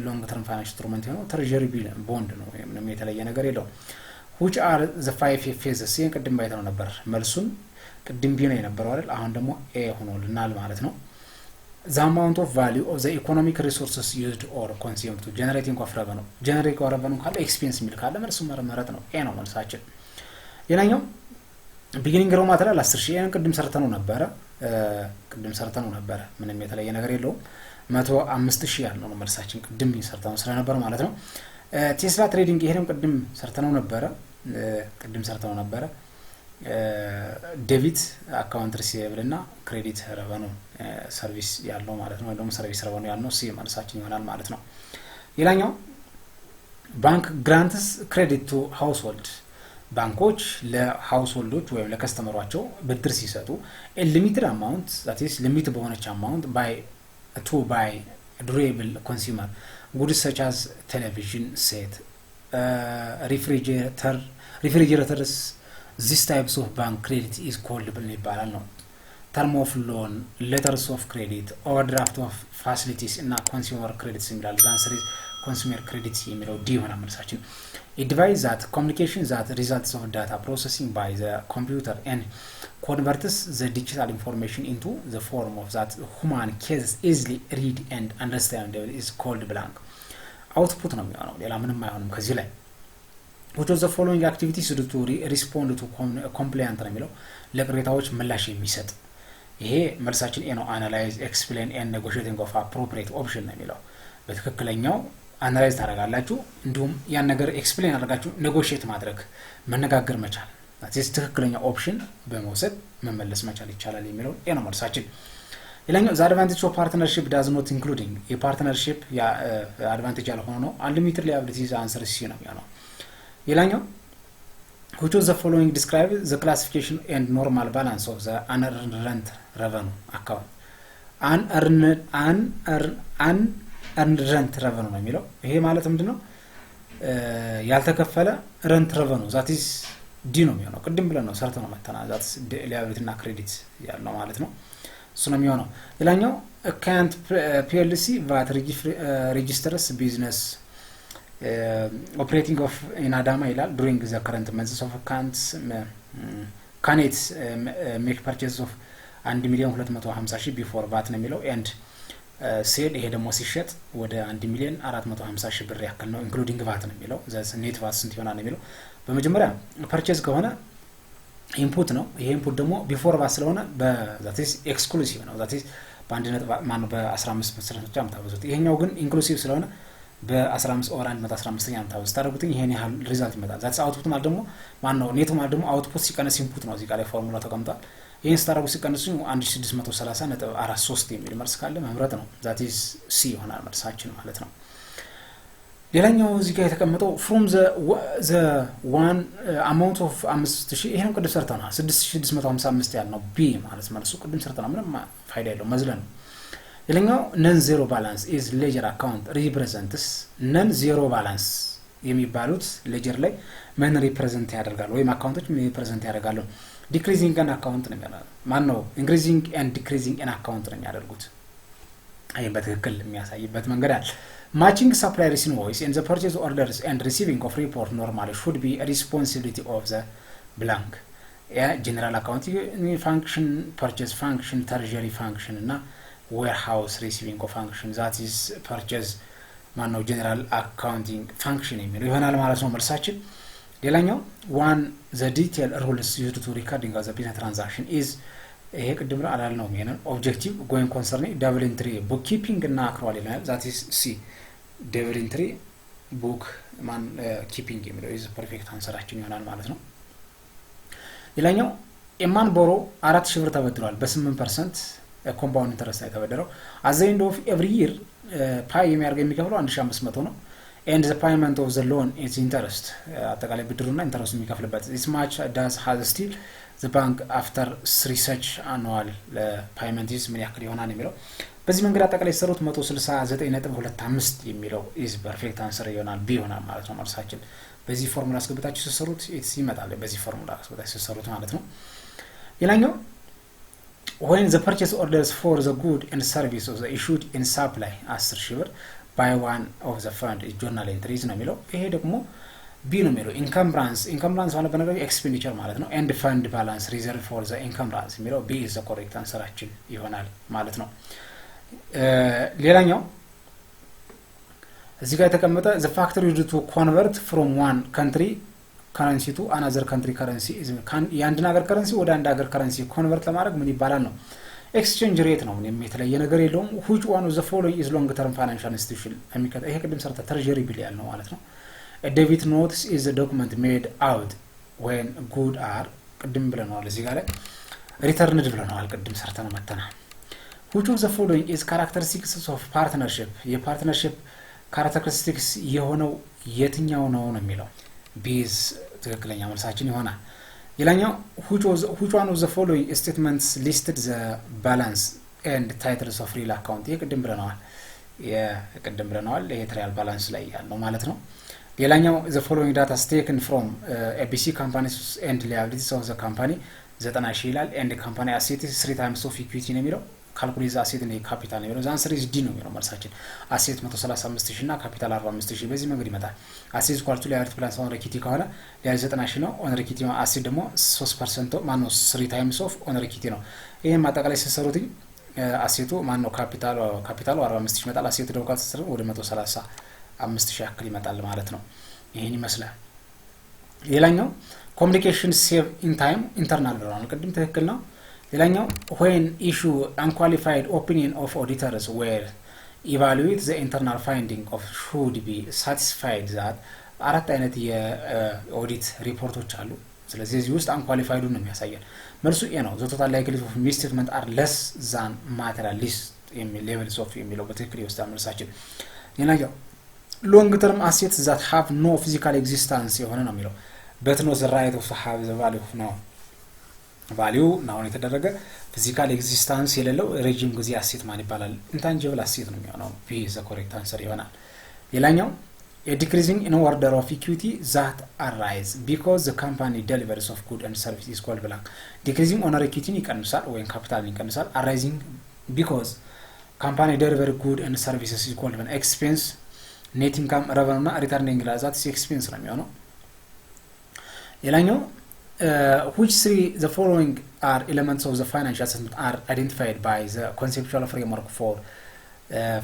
Speaker 1: long term financial instrument ነው treasury bond ነው ምንም የተለየ ነገር የለውም which are the 5 phases ቅድም ባይተነው ነበር መልሱን ቅድም B ነው የነበረው አይደል አሁን ደግሞ A ሆኖልናል ማለት ነው the amount of value of the economic resources used or consumed to generating of revenue ካለ expense የሚል ካለ መልሱ መረጥ ነው A ነው መልሳችን ሌላኛው beginning raw material 10,000 ቅድም ሰርተነው ነበር ምንም የተለየ ነገር የለውም 105,000 ያለው ነው መልሳችን ቅድም ሰርተነው ስለነበር ማለት ነው ቴስላ ትሬዲንግ ይሄንም ቅድም ሰርተነው ነበር ዴቢት አካውንት ሪሲቨብል እና ክሬዲት ረቨኑ ሰርቪስ ያለው ማለት ነው ደግሞ ሰርቪስ ረቨኑ ያለው ሲ መልሳችን ይሆናል ማለት ነው ሌላኛው ባንክ ግራንትስ ክሬዲት ቱ ሃውስሆልድ ባንኮች ለሃውስሆልዶች ወይም ለከስተመሯቸው ብድር ሲሰጡ ሊሚትድ አማውንት that is ሊሚት በሆነች አማውንት by durable consumer goods such as television set refrigerators this types of bank credit is called ይባላል ነው term of loan letters of credit overdraft of facilities እና consumer credits የሚላል answer is consumer credit የሚለው D ሆነ መልሳችን it devices that communication that results of data processing by the computer and converts the digital information into the form of that human can easily read and understand is called blank አውትፑት ነው የሚሆነው ሌላ ምንም አይሆንም ከዚህ ላይ which of the following activities to respond to complaint ነው የሚለው ለቅሬታዎች ምላሽ የሚሰጥ ይሄ መልሳችን ኤ ነው analyze explain and negotiating of appropriate option ነው የሚለው በትክክለኛው አናላይዝ ታደርጋላችሁ እንዲሁም ያን ነገር ኤክስፕሌን አድርጋችሁ ኔጎሺዬት ማድረግ መነጋገር መቻል that's ትክክለኛ ኦፕሽን በመውሰድ መመለስ መቻል ይቻላል የሚለው ኤ ነው መልሳችን ሌላኛው the advantage of partnership does not including የፓርትነርሺፕ አድቫንቴጅ ያልሆነ ነው unlimited liabilities answer C ነው የሚሆነው ሌላኛው which of the following describe the classification and normal balance of the unearned rent revenue account unearned rent revenue ነው የሚለው ይሄ ማለት ምንድነው ያልተከፈለ rent revenue that is D ነው የሚሆነው ቅድም ብለን ነው ሰርተን ነው መተና that is liability እና credit ያለው ማለት ነው እሱ ነው የሚሆነው ሌላኛው account PLC VAT registers business operating of in Adama ይላል during the current months of accounts can it make purchase of 1,250,000 before VAT ነው የሚለው and said ይሄ ደግሞ ሲሸጥ ወደ 1,450,000 ብር ያክል ነው including VAT ነው የሚለው that's net VAT ስንት ይሆናል ነው የሚለው በመጀመሪያ purchase ከሆነ ኢንፑት ነው ይሄ ኢንፑት ደግሞ before VAT ስለሆነ that is exclusive ነው that is በአንድ ነጥብ ማን በ15% ብቻ አምታበዙት ይሄኛው ግን ኢንክሉሲቭ ስለሆነ በ15 ኦር 115ኛ አምታበዙት ታደርጉት ይሄን ያህል ሪዛልት ይመጣል that's output ማለት ደግሞ ማን ነው ኔቱ ማለት ደግሞ output ሲቀነስ ኢንፑት ነው እዚህ ጋር ላይ ፎርሙላ ተቀምጧል ይሄን ስታደርጉ ሲቀነሱ 1630.43 የሚል መልስ ካለ መምረጥ ነው that is C ይሆናል መልሳችን ማለት ነው ሌላኛው እዚህ ጋር የተቀመጠው from the one amount of 5000 ይሄን ቅድም ሰርተናል 6655 ያለው B ማለት መልሱ ቅድም ሰርተናል ምንም ፋይዳ የለውም መዝለን ሌላኛው non zero balance is ledger account represents non zero balance የሚባሉት ledger ላይ ምን ሪፕሬዘንት ያደርጋሉ ወይ አካውንቶች ምን ሪፕሬዘንት ያደርጋሉ decreasing an account ነው የሚያደርጋሉ ማን ነው increasing and decreasing an account ነው የሚያደርጉት አይ በትክክል የሚያሳይበት መንገድ አለ matching suppliers invoice and the purchase orders and receiving of report normally should be a responsibility of the blank general accounting function purchase function treasury function እና warehouse receiving of function that is purchase ማን ነው general accounting function የሚለው ይሆናል ማለት ነው መልሳችን ሌላኛው one the detail rules used to recording of the business transaction is ይሄ ቅድም አላል ነው የሚሆነው objective going concerning double entry bookkeeping እና accrual ይላል that is C double entry book man keeping የሚለው is perfect answerአችን ይሆናል ማለት ነው ሌላኛው ኤማን ቦሮ 4000 ብር ተበድሯል በ8% compound interest ላይ ተበደረው at the end of every year ፓይ የሚከፍለው 1500 ነው and the payment of the loan is interest አጠቃላይ ብድሩና ኢንተረስቱ የሚከፍልበት this much does has still the bank after research annual payment is ምን ያክል ይሆናል የሚለው በዚህ መንገድ አጠቃላይ ሰሩት 169.25 የሚለው is perfect answer ይሆናል B ይሆናል ማለት ነው መልሳችን በዚህ ፎርሙላ አስገብታችሁ ተሰሩት ይመጣል በዚህ ፎርሙላ አስገብታችሁ ተሰሩት ማለት ነው ሌላኛው when the purchase orders for the good and services issued in supply 10,000 ብር by one of the fund is journal entries ነው የሚለው ይሄ ደግሞ B ነው የሚለው encumbrance ማለት በነገር expenditure ማለት ነው and fund balance reserved for the encumbrance የሚለው B is the correct answerአችን ይሆናል ማለት ነው ሌላኛው እዚህ ጋር የተቀመጠ the factor used to convert from one country currency to another country currency is የአንድን ሀገር ከረንሲ ወደ አንድ ሀገር ከረንሲ ኮንቨርት ለማድረግ ምን ይባላል ነው exchange rate ነው ምንም የተለየ ነገር የለውም which one of the following is long term financial institution ይሄ ቅድም ሰርተ treasury bill ያለው ማለት ነው a debit note is a document made out when good are ቅድም ብለናል እዚህ ጋር ላይ returned ብለናል ቅድም ሰርተን መተና which of the following is characteristics of partnership የፓርትነርሺፕ characteristics የሆነው የትኛው ነው የሚለው ቢዝ ትክክለኛ መልሳችን ይሆናል ሌላኛው which one of the following statements listed the balance and titles of real account የቅድም ብለናል ይሄ ትሪያል ባላንስ ላይ ያለው ማለት ነው ሌላኛው the following data is taken from ABC companies and liabilities of the company 90,000 ይላል and the company asset is 3 times of equity ነው የሚለው calculate asset and capital ነው የሚለው answer is D ነው የሚለው መልሳችን asset 135,000 እና capital 45,000 በዚህ መንገድ ይመጣል asset equal to liability plus on equity ከሆነ liability 90,000 ነው on equity asset ደግሞ 3% ማነው 3 times of on equity ነው ይሄን ማጠቃላይ ሲሰሩት አሴቱ ማነው ካፒታሉ 45,000 ይመጣል አሴቱ ደግሞ ካልተሰሩ ወደ 130 5000 ያክል ይመጣል ማለት ነው። ይሄን ይመስላል። ሌላኛው ኮሚኒኬሽን ሴቭ ኢን ታይም ኢንተርናል ብለናል ቅድም ትክክል ነው። ሌላኛው when issue unqualified opinion of auditors were evaluate the internal finding of should be satisfied that አራት አይነት የኦዲት ሪፖርቶች አሉ። ስለዚህ እዚህ ውስጥ አንኳሊፋይዱ ነው የሚያሳየን። መልሱ ኤ ነው። the total likelihood of misstatement are less than materialist የሚል levels of የሚለው በትክክል ይወስዳል መልሳችን። ሌላኛው long term assets that have no physical existence የሆነ ነው የሚለው but no the right of have the value of no value ነው የተደረገ physical existence የሌለው ረጅም ጊዜ አሴት ማን ይባላል? intangible asset ነው የሚሆነው። B is the correct answer ይሆናል። ሌላኛው a decreasing in order of equity that arise because the company delivers of good and service is called blank. decreasing honor equity ይቀንሳል ወይም ካፒታል ይቀንሳል። arising because company deliver good and services is called blank. expense net income revenue እና returning that is expense ነው የሚሆነው። ሌላኛው which three the following are elements of the financial statement are identified by the conceptual framework for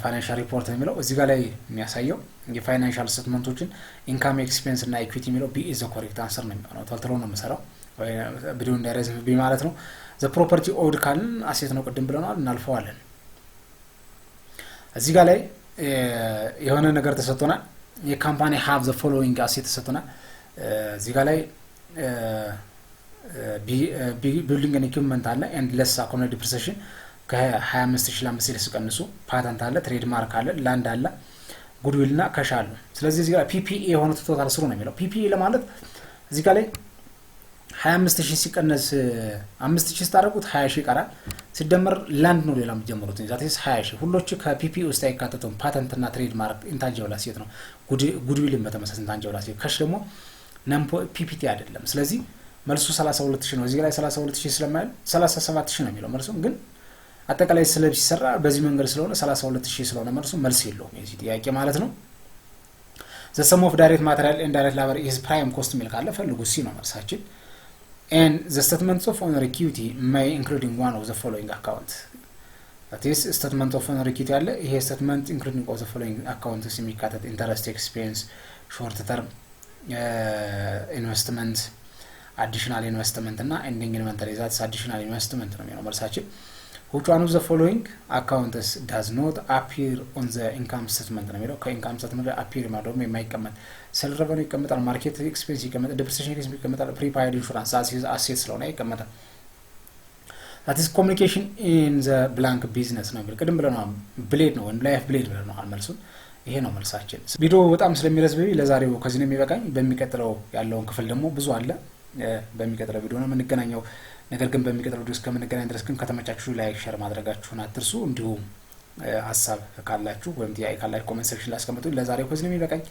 Speaker 1: financial report የሚለው እዚህ ጋር ላይ የሚያሳየው የፋይናንሻል ስቴትመንቶችን ኢንካም ኤክስፔንስ እና ኢኩዊቲ የሚለው ቢ ኢዝ ዘ ኮሬክት አንሰር ነው የሚሆነው። ተልተሎ ነው የምሰራው ቪዲዮ እንዳይረዝም ቢ ማለት ነው። ዘ ፕሮፐርቲ ኦውድ ካልን አሴት ነው ቅድም ብለናል እናልፈዋለን። እዚህ ጋር ላይ የሆነ ነገር ተሰጥቶናል። የካምፓኒ ሃቭ ዘ ፎሎዊንግ አሴት ተሰጥቶናል። እዚህ ጋር ላይ ቢልዲንግ ኤንድ ኢኩዊፕመንት አለ ኤንድ ለስ አኮሞዴት ዲፕሪሲዬሽን ከ25000 ለ5000 ሲቀንሱ ፓተንት አለ ትሬድ ማርክ አለ ላንድ አለ ጉድዊል እና ካሽ አለ። ስለዚህ እዚህ ጋር ፒፒኤ የሆነ ቶታል ስሩ ነው የሚለው። ፒፒኤ ለማለት እዚህ ጋር ላይ 25000 ሲቀነስ 5000 ስታደርጉት 20000 ይቀራል። ሲደመር ላንድ ነው ሌላም ጀምሩት ዛትስ 20000 ሁሎች ከፒፒኤ ውስጥ አይካተቱም። ፓተንት እና ትሬድ ማርክ ኢንታንጂብል አሴት ነው። ጉድዊልም በተመሳሳይ ኢንታንጂብል አሴት ካሽ ደግሞ ነምፖ ፒፒቲ አይደለም። ስለዚህ መልሱ 32000 ነው። እዚህ ላይ 32000 ስለማይል 37000 ነው የሚለው መልሱ። ግን አጠቃላይ ስለብ ሲሰራ በዚህ መንገድ ስለሆነ 32000 ስለሆነ መልሱ መልስ የለውም የዚህ ጥያቄ ማለት ነው። the sum of direct material and direct labor is prime cost የሚል ካለ ፈልጉ ሲ ነው መልሳችን። and the statements of honor equity may including one of the following account that is statement of honor equity አለ። ይሄ statement including of the following accounts የሚካተት interest expense short term ኢንቨስትመንት አዲሽናል ኢንቨስትመንት እና ኤንዲንግ ኢንቨንተሪ ዛትስ አዲሽናል ኢንቨስትመንት ነው የሚለው መልሳችን። which one of the following accounts does not appear on the income statement ነው የሚለው። ከኢንካም ስቴትመንት appear ማለት ነው የማይቀመጥ ሴል ሬቨኒው ይቀመጣል፣ ማርኬት ኤክስፔንስ ይቀመጣል፣ ዲፕሪሲዬሽን ኤክስፔንስ ይቀመጣል፣ ፕሪፓይድ ኢንሹራንስ አሴት ስለሆነ ይቀመጣል። that is communication in the blank business ነው የሚለው። ቅድም ብለናል ብሌድ ነው ወይም ላይፍ ብሌድ ብለናል መልሱን። ይሄ ነው መልሳችን። ቪዲዮ በጣም ስለሚረዝም ለዛሬው ከዚህ ነው የሚበቃኝ። በሚቀጥለው ያለውን ክፍል ደግሞ ብዙ አለ። በሚቀጥለው ቪዲዮ ነው የምንገናኘው። ነገር ግን በሚቀጥለው ቪዲዮ እስከምንገናኝ ድረስ ግን ከተመቻችሁ ላይክ ሼር ማድረጋችሁን አትርሱ። እንዲሁም ሐሳብ ካላችሁ ወይም ጥያቄ ካላችሁ ኮሜንት ሴክሽን ላይ አስቀምጡልኝ። ለዛሬው ከዚህ ነው የሚበቃኝ።